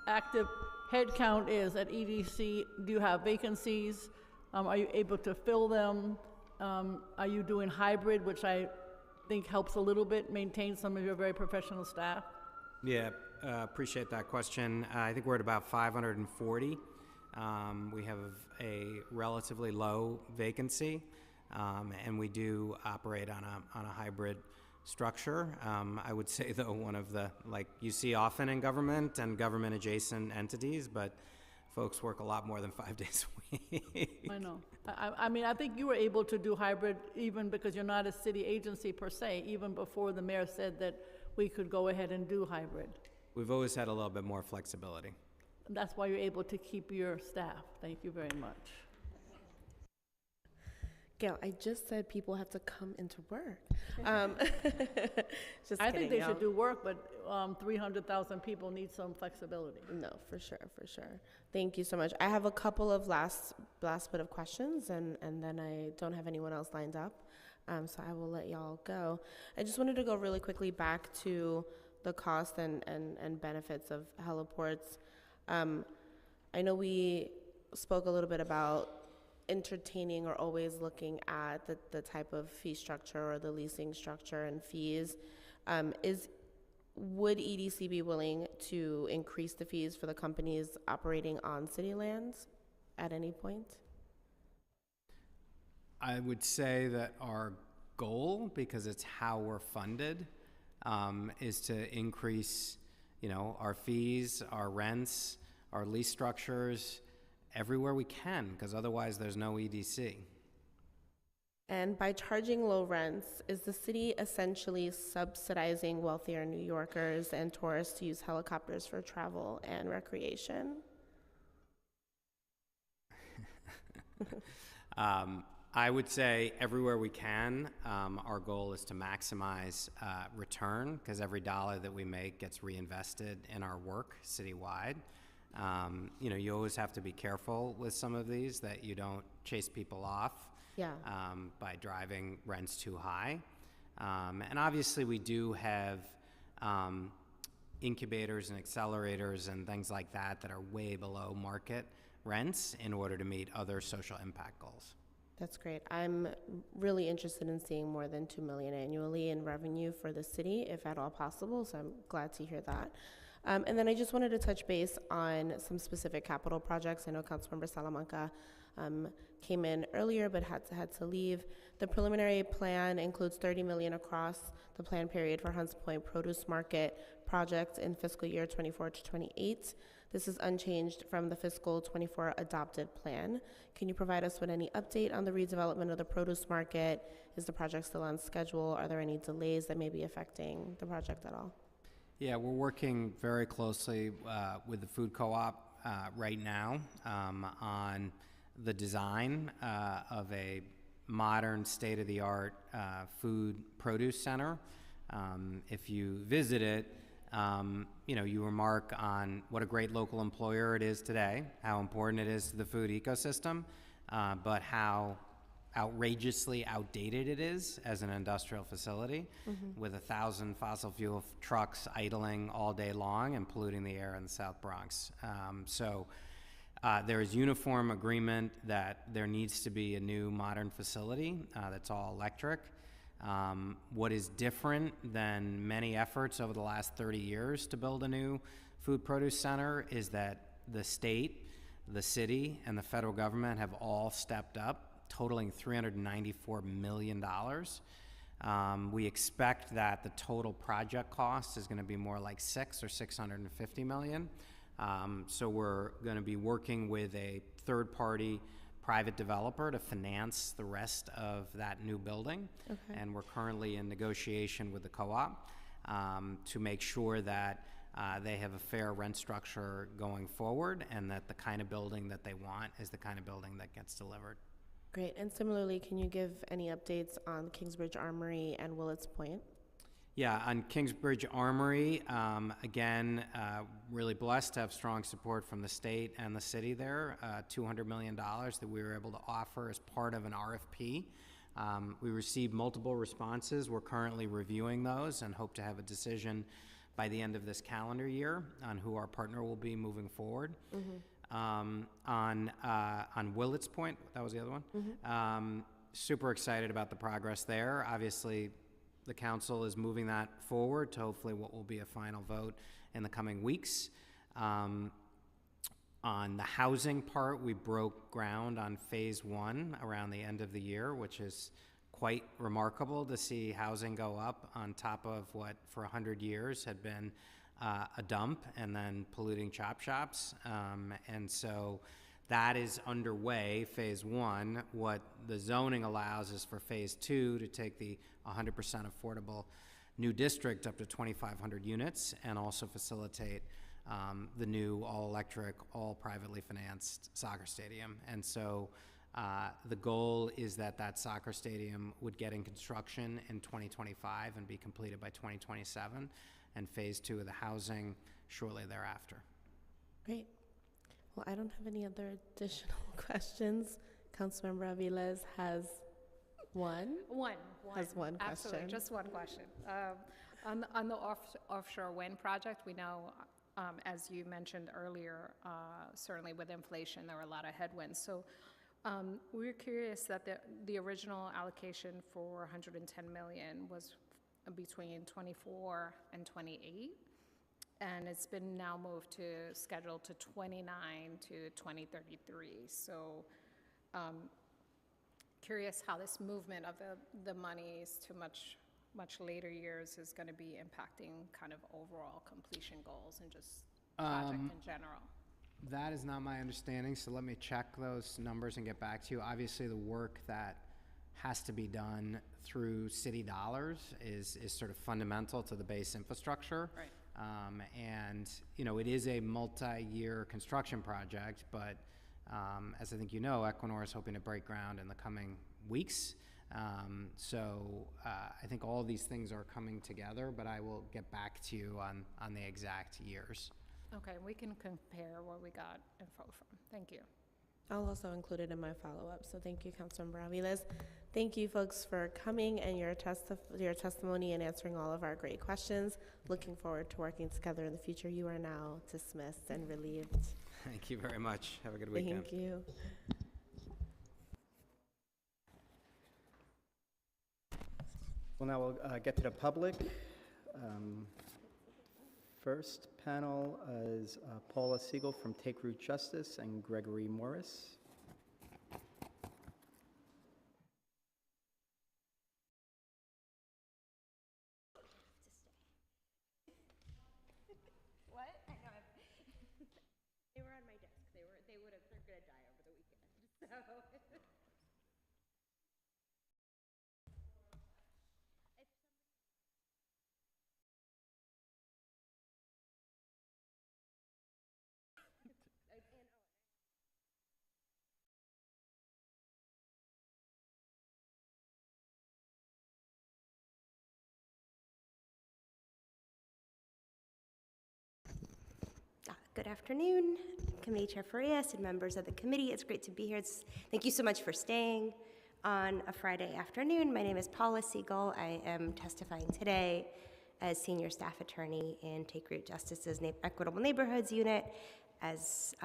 active head count is at EDC. Do you have vacancies? Are you able to fill them? Are you doing hybrid, which I think helps a little bit maintain some of your very professional staff? Yeah, appreciate that question. I think we're at about 540. We have a relatively low vacancy, and we do operate on a hybrid structure. I would say, though, one of the, like you see often in government and government adjacent entities, but folks work a lot more than 5 days a week. I know. I mean, I think you were able to do hybrid even because you're not a city agency per se, even before the mayor said that we could go ahead and do hybrid. We've always had a little bit more flexibility. That's why you're able to keep your staff. Thank you very much. Gail, I just said people have to come into work. Just I kidding, think they y'all. should do work, but 300,000 people need some flexibility. No, for sure, for sure. Thank you so much. I have a couple of last bit of questions, and then I don't have anyone else lined up, so I will let y'all go. I just wanted to go really quickly back to the cost and benefits of heliports. I know we spoke a little bit about entertaining or always looking at the type of fee structure or the leasing structure and fees. Would EDC be willing to increase the fees for the companies operating on city lands at any point? I would say that our goal, because it's how we're funded, is to increase, our fees, our rents, our lease structures, everywhere we can, because otherwise there's no EDC. And by charging low rents, is the city essentially subsidizing wealthier New Yorkers and tourists to use helicopters for travel and recreation? I would say everywhere we can, our goal is to maximize return, because every dollar that we make gets reinvested in our work citywide. You always have to be careful with some of these, that you don't chase people off by driving rents too high. And obviously we do have incubators and accelerators and things like that that are way below market rents in order to meet other social impact goals. That's great. I'm really interested in seeing more than $2 million annually in revenue for the city, if at all possible, so I'm glad to hear that. And then I just wanted to touch base on some specific capital projects. I know Councilmember Salamanca came in earlier but had to leave. The preliminary plan includes $30 million across the plan period for Hunts Point Produce Market project in fiscal year 24 to 28. This is unchanged from the fiscal 24 adopted plan. Can you provide us with any update on the redevelopment of the produce market? Is the project still on schedule? Are there any delays that may be affecting the project at all? Yeah, we're working very closely with the food co-op right now on the design of a modern, state-of-the-art food produce center. If you visit it, you remark on what a great local employer it is today, how important it is to the food ecosystem, but how outrageously outdated it is as an industrial facility, with 1,000 fossil fuel trucks idling all day long and polluting the air in the South Bronx. There is uniform agreement that there needs to be a new modern facility that's all electric. What is different than many efforts over the last 30 years to build a new food produce center is that the state, the city, and the federal government have all stepped up, totaling $394 million. We expect that the total project cost is going to be more like $650 million. So we're going to be working with a third-party private developer to finance the rest of that new building. Okay. And we're currently in negotiation with the co-op to make sure that they have a fair rent structure going forward, and that the kind of building that they want is the kind of building that gets delivered. Great. And similarly, can you give any updates on Kingsbridge Armory and Willets Point? Yeah, on Kingsbridge Armory, again, really blessed to have strong support from the state and the city there, $200 million that we were able to offer as part of an RFP. We received multiple responses. We're currently reviewing those and hope to have a decision by the end of this calendar year on who our partner will be moving forward. On Willets Point, that was the other one. Super excited about the progress there. Obviously, the council is moving that forward to hopefully what will be a final vote in the coming weeks. On the housing part, we broke ground on phase 1 around the end of the year, which is quite remarkable to see housing go up on top of what for 100 years had been a dump and then polluting chop shops. And so that is underway, phase 1. What the zoning allows is for phase 2 to take the 100% affordable new district up to 2,500 units and also facilitate the new all-electric, all privately financed soccer stadium. And so the goal is that that soccer stadium would get in construction in 2025 and be completed by 2027, and phase 2 of the housing shortly thereafter. Great. Well, I don't have any other additional questions. Councilmember Aviles has one. Has one question. Absolutely, just one question. On the offshore wind project, we know, as you mentioned earlier, certainly with inflation, there were a lot of headwinds. So we're curious that the original allocation for 110 million was between 24 and 28, and it's been now moved to schedule to 29 to 2033. So curious how this movement of the monies to much later years is going to be impacting kind of overall completion goals and just project in general. That is not my understanding, so let me check those numbers and get back to you. Obviously, the work that has to be done through city dollars is sort of fundamental to the base infrastructure. Right. And, you know, it is a multi-year construction project, but as I think you know, Equinor is hoping to break ground in the coming weeks. So I think all of these things are coming together, but I will get back to you on the exact years. Okay, we can compare what we got info from. Thank you. I'll also include it in my follow-up. So thank you, Councilmember Aviles. Thank you, folks, for coming and your testimony and answering all of our great questions. Looking forward to working together in the future. You are now dismissed and relieved. Thank you very much. Have a good weekend. Thank you. Well, now we'll get to the public. First panel is Paula Siegel from Take Root Justice and Gregory Morris. What? I know. They were on my desk. They're gonna die over the weekend. So. Good afternoon, Committee Chair Farias and members of the committee. It's great to be here. Thank you so much for staying. on a Friday afternoon. My name is Paula Siegel. I am testifying today as Senior Staff Attorney in Take Root Justice's Equitable Neighborhoods Unit. As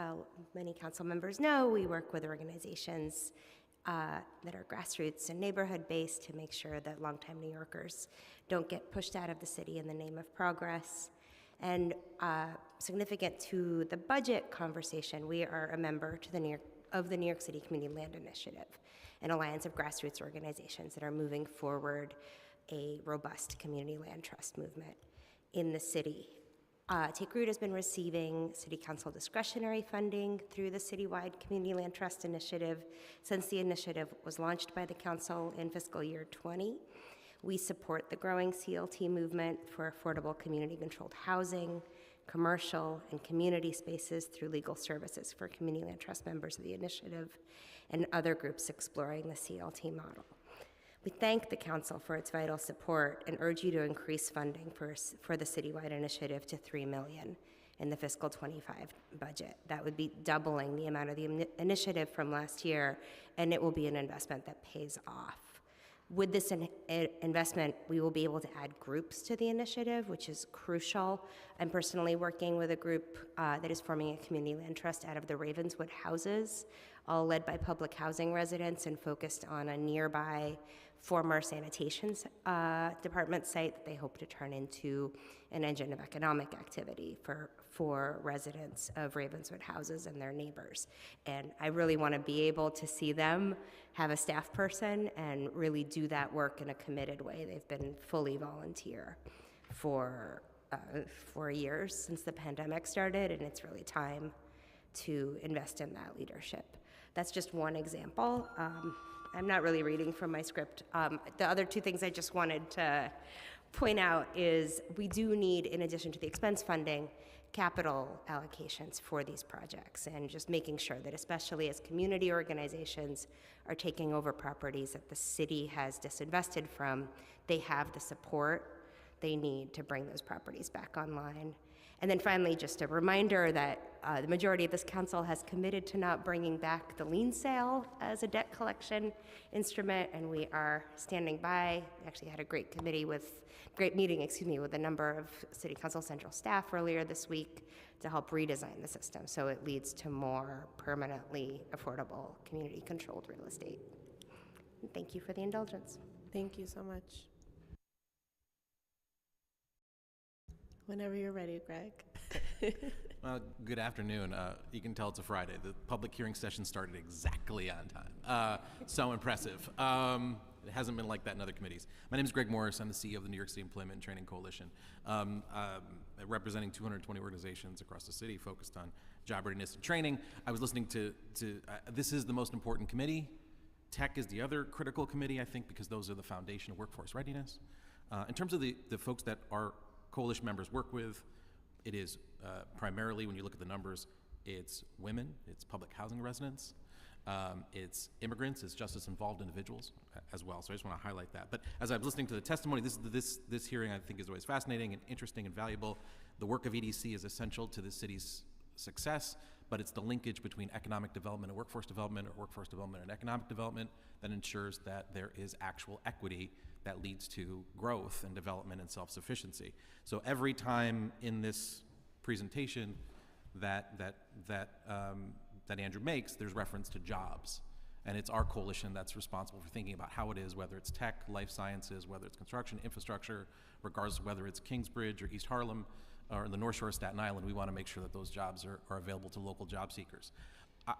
many council members know, we work with organizations that are grassroots and neighborhood-based to make sure that longtime New Yorkers don't get pushed out of the city in the name of progress. And significant to the budget conversation, we are a member to the New York City Community Land Initiative, an alliance of grassroots organizations that are moving forward a robust community land trust movement in the city. Take Root has been receiving City Council discretionary funding through the citywide Community Land Trust Initiative since the initiative was launched by the Council in fiscal year 20. We support the growing CLT movement for affordable community-controlled housing, commercial, and community spaces through legal services for community land trust members of the initiative and other groups exploring the CLT model. We thank the Council for its vital support and urge you to increase funding for the citywide initiative to $3 million in the fiscal 25 budget. That would be doubling the amount of the initiative from last year, and it will be an investment that pays off. With this investment, we will be able to add groups to the initiative, which is crucial. I'm personally working with a group that is forming a community land trust out of the Ravenswood houses, all led by public housing residents and focused on a nearby former sanitation department site that they hope to turn into an engine of economic activity for residents of Ravenswood houses and their neighbors. And I really want to be able to see them have a staff person and really do that work in a committed way. They've been fully volunteer for 4 years since the pandemic started, and it's really time to invest in that leadership. That's just one example. I'm not really reading from my script. The other two things I just wanted to point out is we do need, in addition to the expense funding, capital allocations for these projects, and just making sure that, especially as community organizations are taking over properties that the city has disinvested from, they have the support they need to bring those properties back online. And then finally, just a reminder that the majority of this council has committed to not bringing back the lien sale as a debt collection instrument, and we are standing by. We actually had a great meeting with a number of City Council Central staff earlier this week to help redesign the system so it leads to more permanently affordable, community-controlled real estate. And thank you for the indulgence. Thank you so much. Whenever you're ready, Greg. Well, good afternoon. You can tell it's a Friday. The public hearing session started exactly on time. So impressive. It hasn't been like that in other committees. My name is Greg Morris. I'm the CEO of the New York City Employment and Training Coalition, representing 220 organizations across the city focused on job readiness and training. I was listening to this is the most important committee. Tech is the other critical committee, I think, because those are the foundation of workforce readiness. In terms of the folks that our coalition members work with, it is primarily, when you look at the numbers, it's women, it's public housing residents, it's immigrants, it's justice-involved individuals as well. So I just want to highlight that. But as I was listening to the testimony, this hearing I think is always fascinating and interesting and valuable. The work of EDC is essential to the city's success, but it's the linkage between economic development and workforce development, or workforce development and economic development, that ensures that there is actual equity that leads to growth and development and self-sufficiency. So every time in this presentation that Andrew makes, there's reference to jobs. And it's our coalition that's responsible for thinking about how it is, whether it's tech, life sciences, whether it's construction, infrastructure, regardless of whether it's Kingsbridge or East Harlem or the North Shore of Staten Island, we want to make sure that those jobs are available to local job seekers.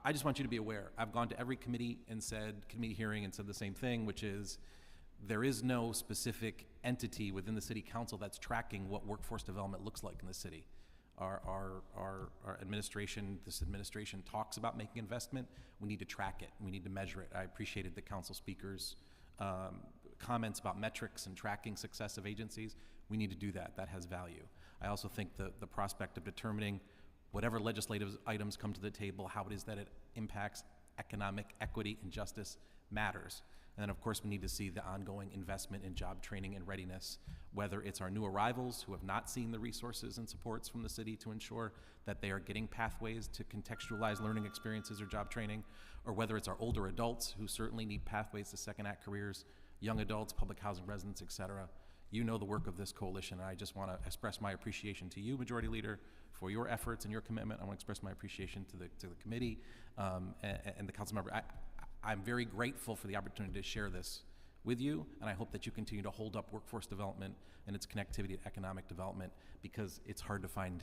I just want you to be aware. I've gone to every committee hearing and said the same thing, which is, there is no specific entity within the city council that's tracking what workforce development looks like in the city. Our administration, this administration talks about making investment. We need to track it. We need to measure it. I appreciated the council speakers' comments about metrics and tracking success of agencies. We need to do that. That has value. I also think the prospect of determining whatever legislative items come to the table, how it is that it impacts economic equity and justice matters. And then, of course, we need to see the ongoing investment in job training and readiness, whether it's our new arrivals who have not seen the resources and supports from the city to ensure that they are getting pathways to contextualize learning experiences or job training, or whether it's our older adults who certainly need pathways to second act careers, young adults, public housing residents, et cetera. You know the work of this coalition, and I just want to express my appreciation to you, Majority Leader, for your efforts and your commitment. I want to express my appreciation to the committee and the council member. I'm very grateful for the opportunity to share this with you, and I hope that you continue to hold up workforce development and its connectivity to economic development, because it's hard to find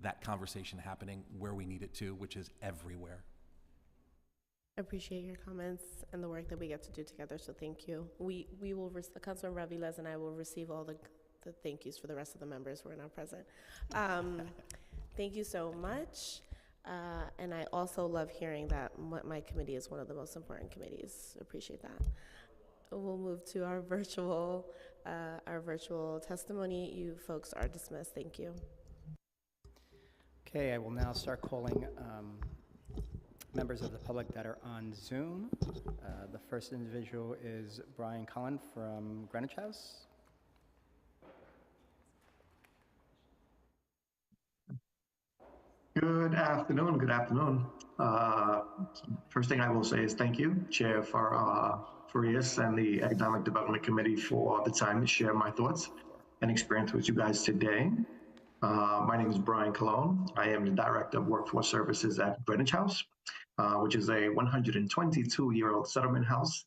that conversation happening where we need it to, which is everywhere. I appreciate your comments and the work that we get to do together, so thank you. We will, Councilor Raviles and I will receive all the thank yous for the rest of the members who are not present. Thank you so much. And I also love hearing that my committee is one of the most important committees. Appreciate that. We'll move to our virtual testimony. You folks are dismissed. Thank you. Okay, I will now start calling members of the public that are on Zoom. The first individual is Brian Cullen from Greenwich House. Good afternoon. Good afternoon. First thing I will say is thank you, Chair Farias and the Economic Development Committee, for the time to share my thoughts and experience with you guys today. My name is Brian Colon. I am the Director of Workforce Services at Greenwich House, which is a 122-year-old settlement house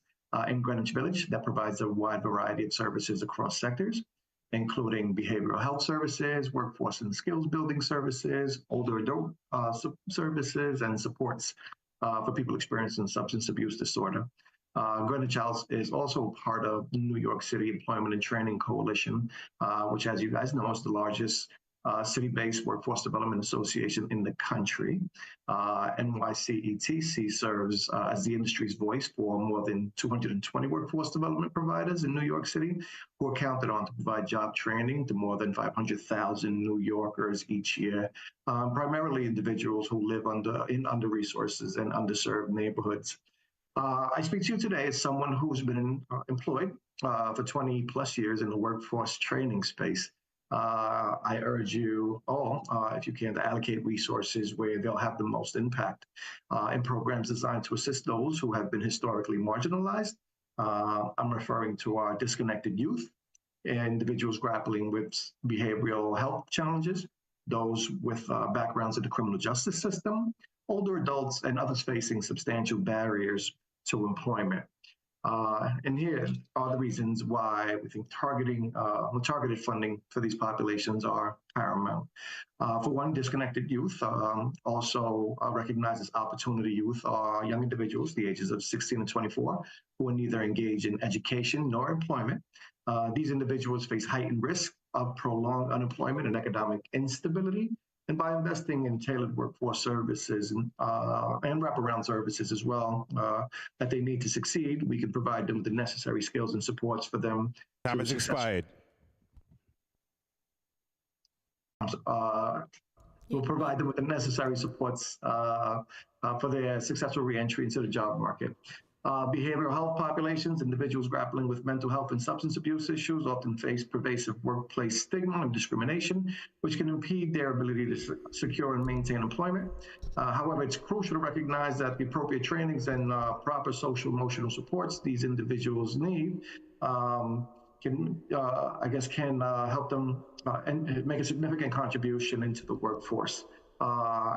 in Greenwich Village that provides a wide variety of services across sectors, including behavioral health services, workforce and skills building services, older adult services, and supports for people experiencing substance abuse disorder. Greenwich House is also part of the New York City Employment and Training Coalition, which, as you guys know, is the largest city-based workforce development association in the country. NYCETC serves as the industry's voice for more than 220 workforce development providers in New York City, who are counted on to provide job training to more than 500,000 New Yorkers each year, primarily individuals who live in under-resources and underserved neighborhoods. I speak to you today as someone who's been employed for 20 plus years in the workforce training space. I urge you all, if you can, to allocate resources where they'll have the most impact in programs designed to assist those who have been historically marginalized. I'm referring to our disconnected youth, individuals grappling with behavioral health challenges, those with backgrounds in the criminal justice system, older adults, and others facing substantial barriers to employment. And here are the reasons why we think targeted funding for these populations are paramount. For one, disconnected youth also recognizes opportunity youth are young individuals, the ages of 16 and 24, who are neither engaged in education nor employment. These individuals face heightened risk of prolonged unemployment and economic instability. And by investing in tailored workforce services and wraparound services as well that they need to succeed, we can provide them with the necessary skills and supports for them. Time has expired. We'll provide them with the necessary supports for their successful reentry into the job market. Behavioral health populations, individuals grappling with mental health and substance abuse issues, often face pervasive workplace stigma and discrimination, which can impede their ability to secure and maintain employment. However, it's crucial to recognize that the appropriate trainings and proper social emotional supports these individuals need can help them and make a significant contribution into the workforce.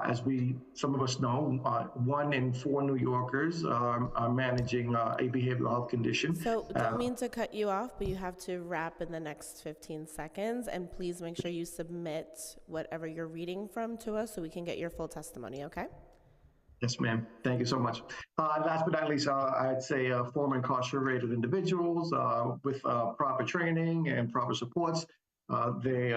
As some of us know, 1 in 4 New Yorkers are managing a behavioral health condition. So don't mean to cut you off, but you have to wrap in the next 15 seconds, and please make sure you submit whatever you're reading from to us so we can get your full testimony, okay? Yes, ma'am. Thank you so much. Last but not least, I'd say former incarcerated individuals with proper training and proper supports. The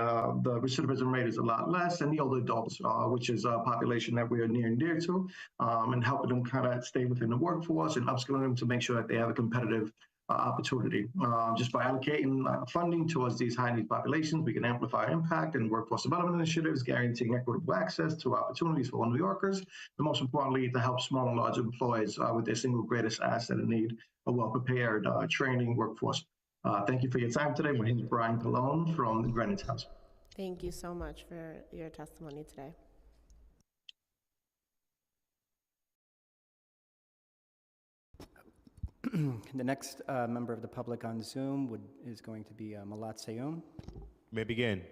recidivism rate is a lot less, and the older adults, which is a population that we are near and dear to, and helping them kind of stay within the workforce and upskilling them to make sure that they have a competitive opportunity. Just by allocating funding towards these high need populations, we can amplify impact and workforce development initiatives, guaranteeing equitable access to opportunities for all New Yorkers, and most importantly, to help small and large employers with their single greatest asset and need, a well-prepared training workforce. Thank you for your time today. My name is Brian Colon from the Greenwich House. Thank you so much for your testimony today. The next member of the public on Zoom is going to be Malat Sayoum. May begin.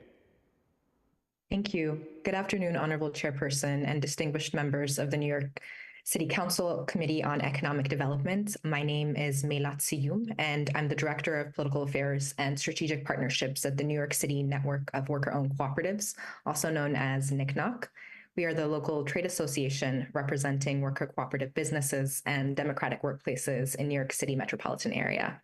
Thank you. Good afternoon, Honorable Chairperson and distinguished members of the New York City Council Committee on Economic Development. My name is Melat Sayoum, and I'm the Director of Political Affairs and Strategic Partnerships at the New York City Network of Worker-Owned Cooperatives, also known as NCNOC. We are the local trade association representing worker cooperative businesses and democratic workplaces in New York City metropolitan area.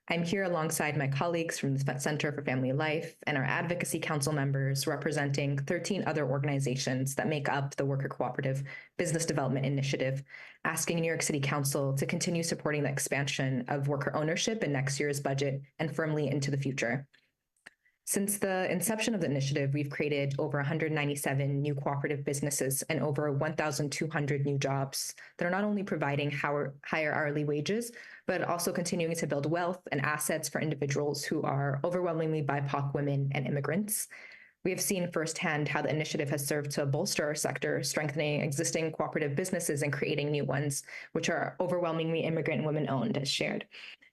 I'm here alongside my colleagues from the Center for Family Life and our advocacy council members representing 13 other organizations that make up the Worker Cooperative Business Development Initiative, asking New York City Council to continue supporting the expansion of worker ownership in next year's budget and firmly into the future. Since the inception of the initiative, we've created over 197 new cooperative businesses and over 1,200 new jobs that are not only providing higher hourly wages, but also continuing to build wealth and assets for individuals who are overwhelmingly BIPOC women and immigrants. We have seen firsthand how the initiative has served to bolster our sector, strengthening existing cooperative businesses and creating new ones, which are overwhelmingly immigrant and women-owned, as shared.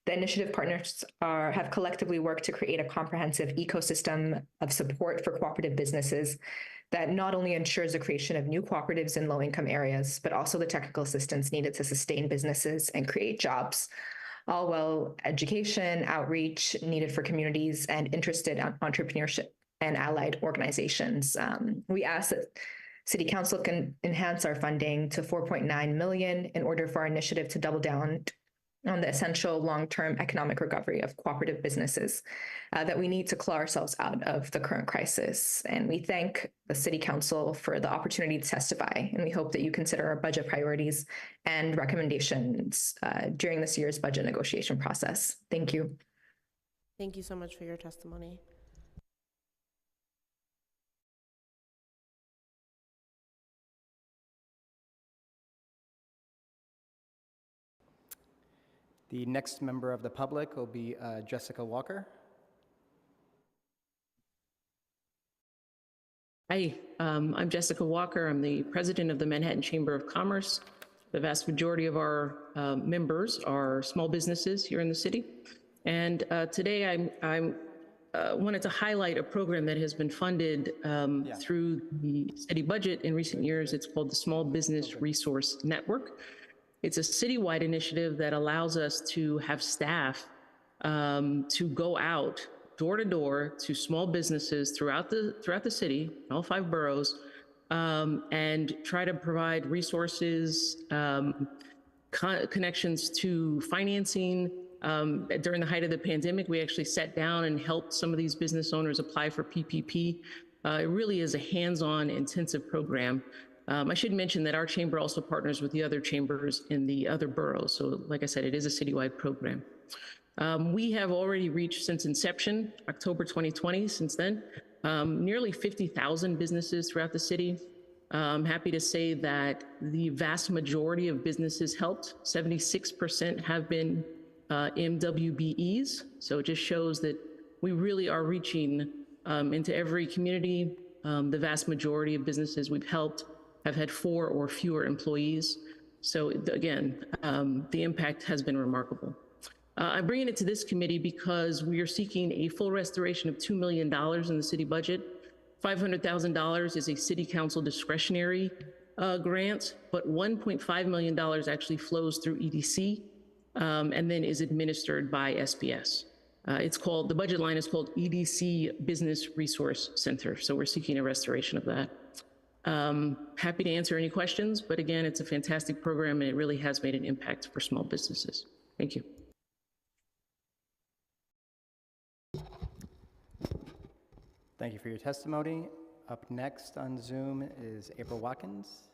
The initiative partners have collectively worked to create a comprehensive ecosystem of support for cooperative businesses that not only ensures the creation of new cooperatives in low-income areas, but also the technical assistance needed to sustain businesses and create jobs, all while education, outreach needed for communities and interested entrepreneurship and allied organizations. We ask that City Council can enhance our funding to $4.9 million in order for our initiative to double down on the essential long-term economic recovery of cooperative businesses that we need to claw ourselves out of the current crisis. And we thank the City Council for the opportunity to testify, and we hope that you consider our budget priorities and recommendations during this year's budget negotiation process. Thank you. Thank you so much for your testimony. The next member of the public will be Jessica Walker. Hi, I'm Jessica Walker. I'm the president of the Manhattan Chamber of Commerce. The vast majority of our members are small businesses here in the city. And today I wanted to highlight a program that has been funded through the city budget in recent years. It's called the Small Business Resource Network. It's a citywide initiative that allows us to have staff to go out door to door to small businesses throughout the city, all 5 boroughs, and try to provide resources, connections to financing. During the height of the pandemic, we actually sat down and helped some of these business owners apply for PPP. It really is a hands-on intensive program. I should mention that our chamber also partners with the other chambers in the other boroughs. So like I said, it is a citywide program. We have already reached, since inception, October 2020, since then, nearly 50,000 businesses throughout the city. I'm happy to say that the vast majority of businesses helped, 76% have been MWBEs. So it just shows that we really are reaching into every community. The vast majority of businesses we've helped have had 4 or fewer employees. So again, the impact has been remarkable. I'm bringing it to this committee because we are seeking a full restoration of $2 million in the city budget. $500,000 is a city council discretionary grant, but $1.5 million actually flows through EDC and then is administered by SBS. The budget line is called EDC Business Resource Center. So we're seeking a restoration of that. Happy to answer any questions, but again, it's a fantastic program and it really has made an impact for small businesses. Thank you. Thank you for your testimony. Up next on Zoom is April Watkins.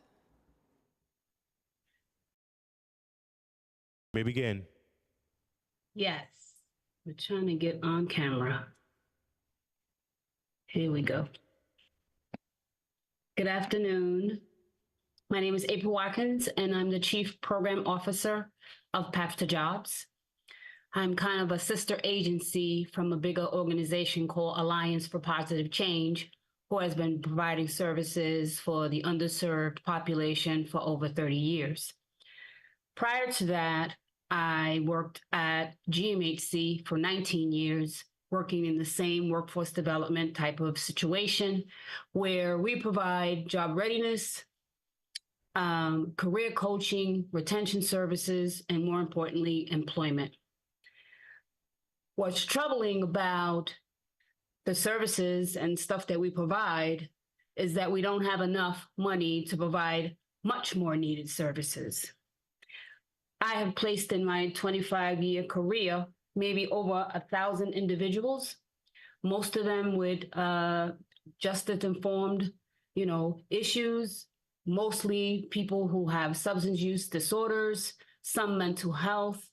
May begin. Yes, we're trying to get on camera. Here we go. Good afternoon. My name is April Watkins, and I'm the Chief Program Officer of Path to Jobs. I'm kind of a sister agency from a bigger organization called Alliance for Positive Change, who has been providing services for the underserved population for over 30 years. Prior to that, I worked at GMHC for 19 years, working in the same workforce development type of situation where we provide job readiness, career coaching, retention services, and more importantly, employment. What's troubling about the services and stuff that we provide is that we don't have enough money to provide much more needed services. I have placed in my 25-year career maybe over 1,000 individuals, most of them with justice-informed, issues, mostly people who have substance use disorders, some mental health.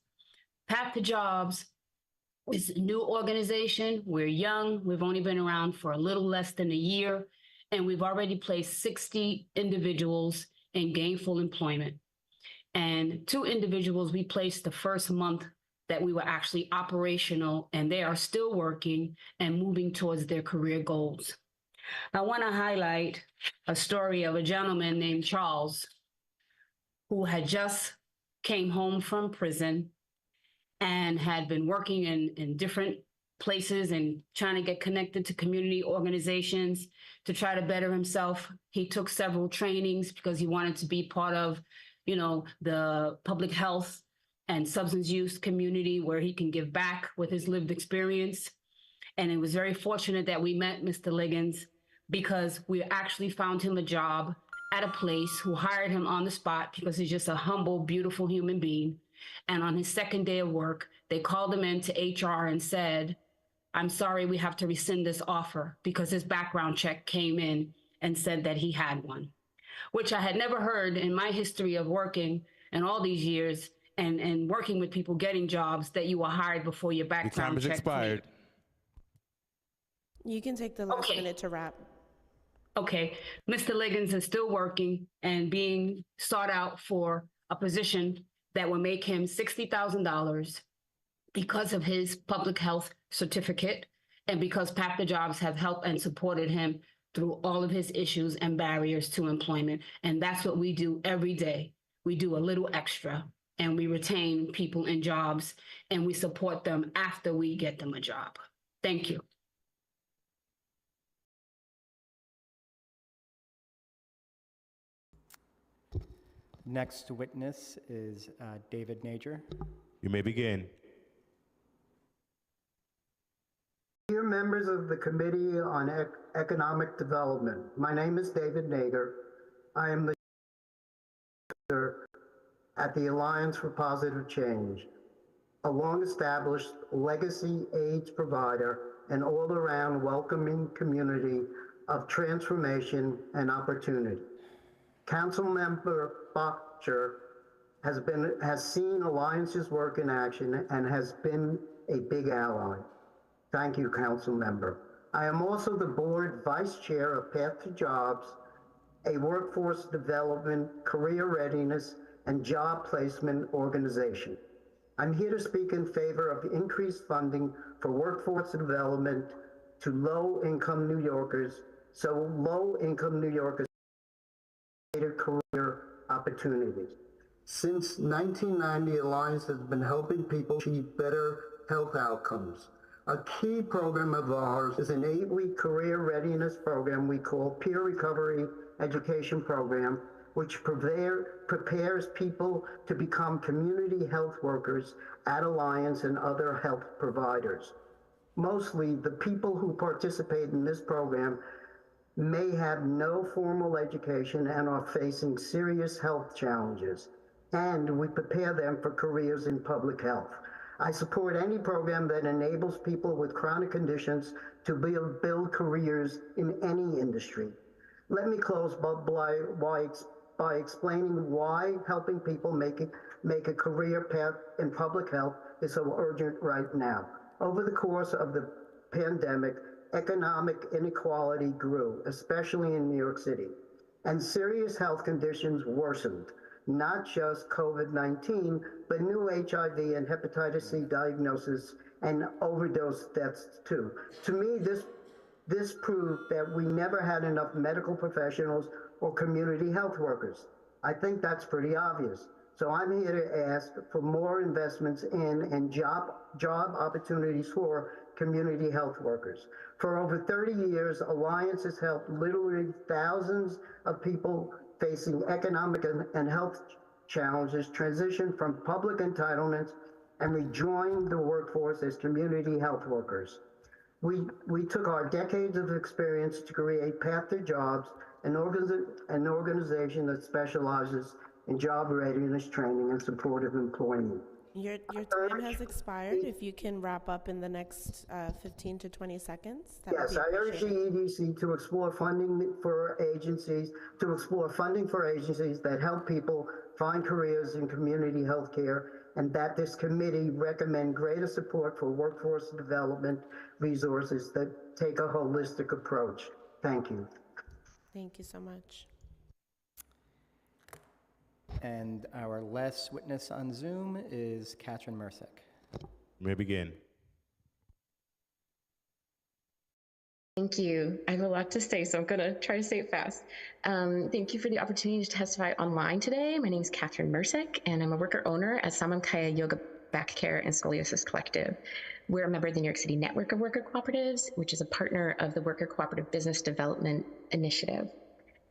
Path to Jobs is a new organization. We're young. We've only been around for a little less than a year, and we've already placed 60 individuals in gainful employment. And 2 individuals we placed the first month that we were actually operational, and they are still working and moving towards their career goals. I want to highlight a story of a gentleman named Charles who had just came home from prison and had been working in different places and trying to get connected to community organizations to try to better himself. He took several trainings because he wanted to be part of, the public health and substance use community where he can give back with his lived experience. And it was very fortunate that we met Mr. Liggins because we actually found him a job at a place who hired him on the spot because he's just a humble, beautiful human being. And on his second day of work, they called him into HR and said, "I'm sorry, we have to rescind this offer," because his background check came in and said that he had one, which I had never heard in my history of working in all these years and working with people getting jobs, that you were hired before your background check. Your time has expired. You can take the last minute to wrap. Okay, Mr. Liggins is still working and being sought out for a position that will make him $60,000 because of his public health certificate and because Path to Jobs have helped and supported him through all of his issues and barriers to employment. And that's what we do every day. We do a little extra and we retain people in jobs and we support them after we get them a job. Thank you. Next witness is David Nager. You may begin. Dear members of the Committee on Economic Development, my name is David Nager. I am the director at the Alliance for Positive Change, a long-established legacy AIDS provider and all-around welcoming community of transformation and opportunity. Councilmember Boxer has seen Alliance's work in action and has been a big ally. Thank you, Council Member. I am also the Board Vice Chair of Path to Jobs, a workforce development, career readiness, and job placement organization. I'm here to speak in favor of increased funding for workforce development to low-income New Yorkers, so low-income New Yorkers have career opportunities. Since 1990, Alliance has been helping people achieve better health outcomes. A key program of ours is an 8-week career readiness program we call Peer Recovery Education Program, which prepares people to become community health workers at Alliance and other health providers. Mostly, the people who participate in this program may have no formal education and are facing serious health challenges, and we prepare them for careers in public health. I support any program that enables people with chronic conditions to build careers in any industry. Let me close by explaining why helping people make a career path in public health is so urgent right now. Over the course of the pandemic, economic inequality grew, especially in New York City, and serious health conditions worsened. Not just COVID-19, but new HIV and hepatitis C diagnosis and overdose deaths too. To me, this proved that we never had enough medical professionals or community health workers. I think that's pretty obvious. So I'm here to ask for more investments in and job opportunities for community health workers. For over 30 years, Alliance has helped literally thousands of people facing economic and health challenges transition from public entitlements and rejoin the workforce as community health workers. We took our decades of experience to create Path to Jobs, an organization that specializes in job readiness training and supportive employment. Your time has expired. If you can wrap up in the next 15 to 20 seconds. Yes, I urge the EDC to explore funding for agencies that help people find careers in community health care, and that this committee recommend greater support for workforce development resources that take a holistic approach. Thank you. Thank you so much. And our last witness on Zoom is Catherine Mersick. You may begin. Thank you. I have a lot to say, so I'm going to try to say it fast. Thank you for the opportunity to testify online today. My name is Catherine Mersick, and I'm a worker owner at Samankaya Yoga Back Care and Scoliosis Collective. We're a member of the New York City Network of Worker Cooperatives, which is a partner of the Worker Cooperative Business Development Initiative.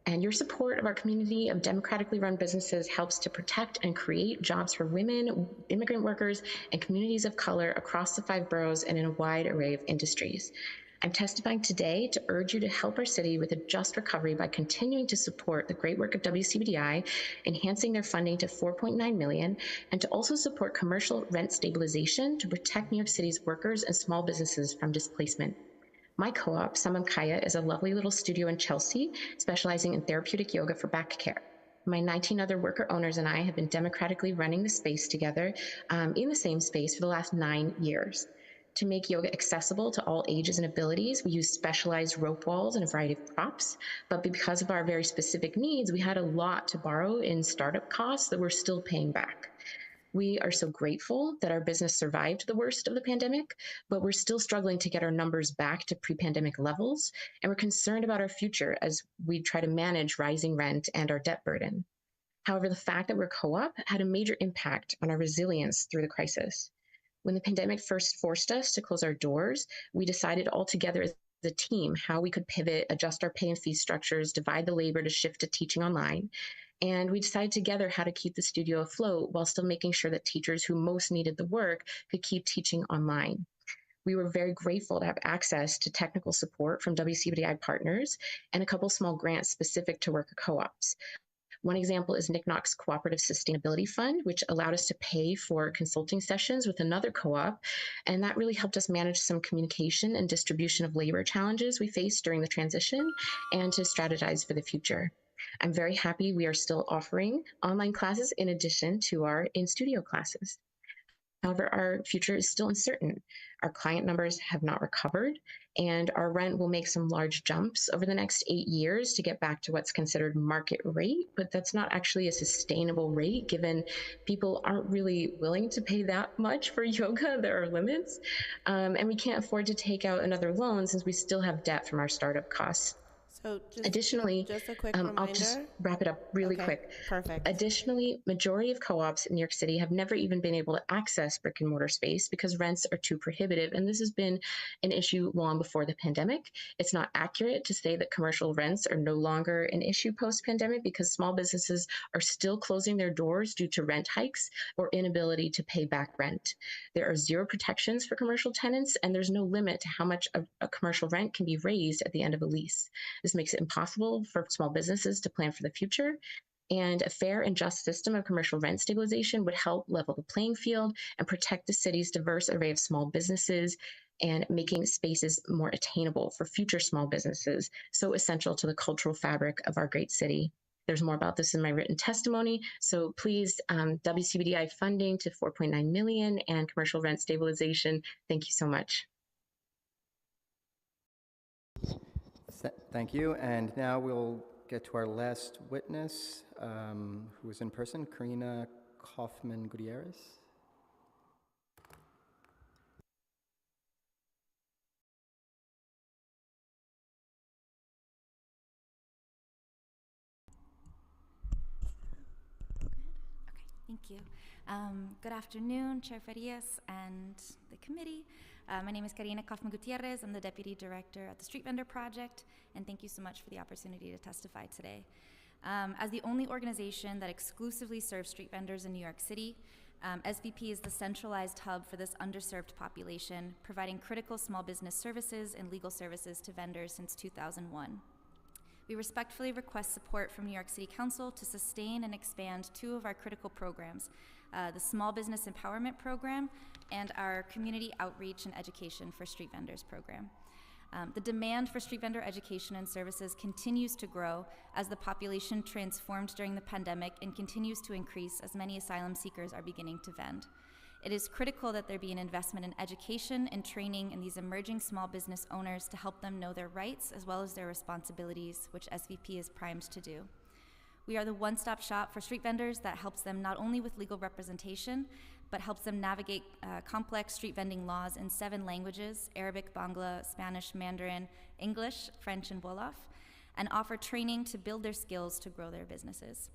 And your support of our community of democratically run businesses helps to protect and create jobs for women, immigrant workers, and communities of color across the 5 boroughs and in a wide array of industries. I'm testifying today to urge you to help our city with a just recovery by continuing to support the great work of WCBDI, enhancing their funding to $4.9 million, and to also support commercial rent stabilization to protect New York City's workers and small businesses from displacement. My co-op, Samankaya, is a lovely little studio in Chelsea, specializing in therapeutic yoga for back care. My 19 other worker owners and I have been democratically running the space together in the same space for the last 9 years. To make yoga accessible to all ages and abilities, we use specialized rope walls and a variety of props, but because of our very specific needs, we had a lot to borrow in startup costs that we're still paying back. We are so grateful that our business survived the worst of the pandemic, but we're still struggling to get our numbers back to pre-pandemic levels, and we're concerned about our future as we try to manage rising rent and our debt burden. However, the fact that we're co-op had a major impact on our resilience through the crisis. When the pandemic first forced us to close our doors, we decided all together as a team how we could pivot, adjust our pay and fee structures, divide the labor to shift to teaching online. And we decided together how to keep the studio afloat while still making sure that teachers who most needed the work could keep teaching online. We were very grateful to have access to technical support from WCBDI partners and a couple small grants specific to worker co-ops. One example is Nick Knox Cooperative Sustainability Fund, which allowed us to pay for consulting sessions with another co-op, and that really helped us manage some communication and distribution of labor challenges we faced during the transition and to strategize for the future. I'm very happy we are still offering online classes in addition to our in-studio classes. However, our future is still uncertain. Our client numbers have not recovered, and our rent will make some large jumps over the next 8 years to get back to what's considered market rate, but that's not actually a sustainable rate given people aren't really willing to pay that much for yoga. There are limits, and we can't afford to take out another loan since we still have debt from our startup costs. So Additionally, just a quick reminder. I'll just wrap it up really quick. Perfect. Additionally, majority of co-ops in New York City have never even been able to access brick and mortar space because rents are too prohibitive. And this has been an issue long before the pandemic. It's not accurate to say that commercial rents are no longer an issue post-pandemic because small businesses are still closing their doors due to rent hikes or inability to pay back rent. There are zero protections for commercial tenants, and there's no limit to how much a commercial rent can be raised at the end of a lease. This makes it impossible for small businesses to plan for the future, and a fair and just system of commercial rent stabilization would help level the playing field and protect the city's diverse array of small businesses and making spaces more attainable for future small businesses, so essential to the cultural fabric of our great city. There's more about this in my written testimony. So please, WCBDI funding to 4.9 million and commercial rent stabilization. Thank you so much. Thank you. And now we'll get to our last witness, who is in person, Karina Kaufman-Gutierrez. Thank you. Good afternoon, Chair Farias and the committee. My name is Karina Kaufman-Gutierrez. I'm the Deputy Director at the Street Vendor Project, and thank you so much for the opportunity to testify today. As the only organization that exclusively serves street vendors in New York City, SVP is the centralized hub for this underserved population, providing critical small business services and legal services to vendors since 2001. We respectfully request support from New York City Council to sustain and expand two of our critical programs, the Small Business Empowerment Program and our Community Outreach and Education for Street Vendors program. The demand for street vendor education and services continues to grow as the population transformed during the pandemic and continues to increase as many asylum seekers are beginning to vend. It is critical that there be an investment in education and training in these emerging small business owners to help them know their rights as well as their responsibilities, which SVP is primed to do. We are the one-stop shop for street vendors that helps them not only with legal representation, but helps them navigate complex street vending laws in 7 languages, Arabic, Bangla, Spanish, Mandarin, English, French, and Wolof, and offer training to build their skills to grow their businesses.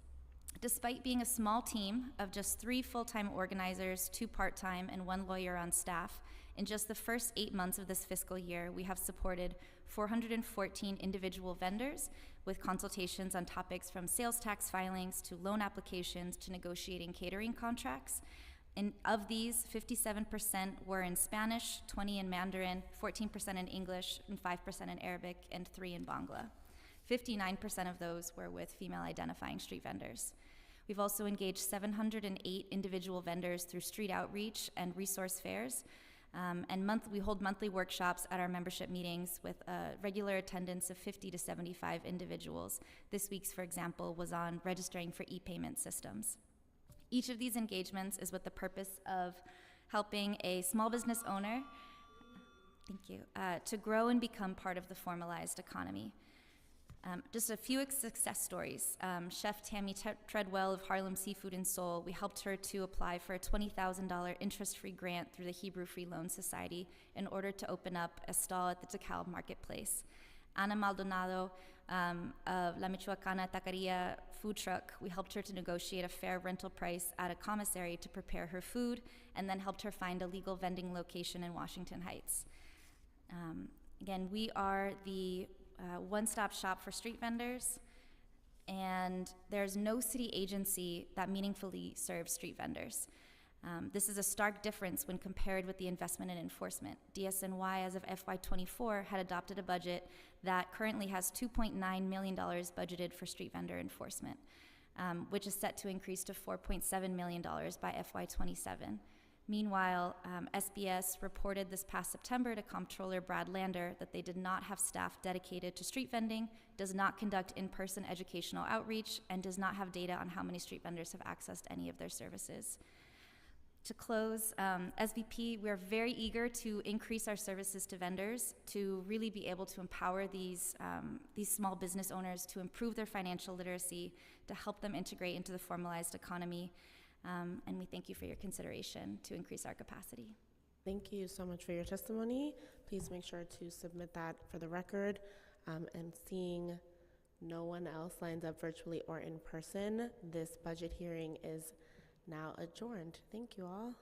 Despite being a small team of just 3 full-time organizers, 2 part-time, and 1 lawyer on staff, in just the first 8 months of this fiscal year, we have supported 414 individual vendors with consultations on topics from sales tax filings to loan applications to negotiating catering contracts. And of these, 57% were in Spanish, 20% in Mandarin, 14% in English, and 5% in Arabic, and 3% in Bangla. 59% of those were with female identifying street vendors. We've also engaged 708 individual vendors through street outreach and resource fairs. We hold monthly workshops at our membership meetings with a regular attendance of 50 to 75 individuals. This week's, for example, was on registering for e-payment systems. Each of these engagements is with the purpose of helping a small business owner, to grow and become part of the formalized economy. Just a few success stories. Chef Tammy Treadwell of Harlem Seafood and Soul, we helped her to apply for a $20,000 interest-free grant through the Hebrew Free Loan Society in order to open up a stall at the DeKalb Marketplace. Ana Maldonado of La Michoacana Taqueria food truck, we helped her to negotiate a fair rental price at a commissary to prepare her food, and then helped her find a legal vending location in Washington Heights. Again, we are the one-stop shop for street vendors, and there's no city agency that meaningfully serves street vendors. This is a stark difference when compared with the investment in enforcement. DSNY, as of FY24, had adopted a budget that currently has $2.9 million budgeted for street vendor enforcement, which is set to increase to $4.7 million by FY27. Meanwhile, SBS reported this past September to Comptroller Brad Lander that they did not have staff dedicated to street vending, does not conduct in-person educational outreach, and does not have data on how many street vendors have accessed any of their services. To close, SVP, we're very eager to increase our services to vendors to really be able to empower these small business owners to improve their financial literacy, to help them integrate into the formalized economy. And we thank you for your consideration to increase our capacity. Thank you so much for your testimony. Please make sure to submit that for the record. And seeing no one else lined up virtually or in person, this budget hearing is now adjourned. Thank you all.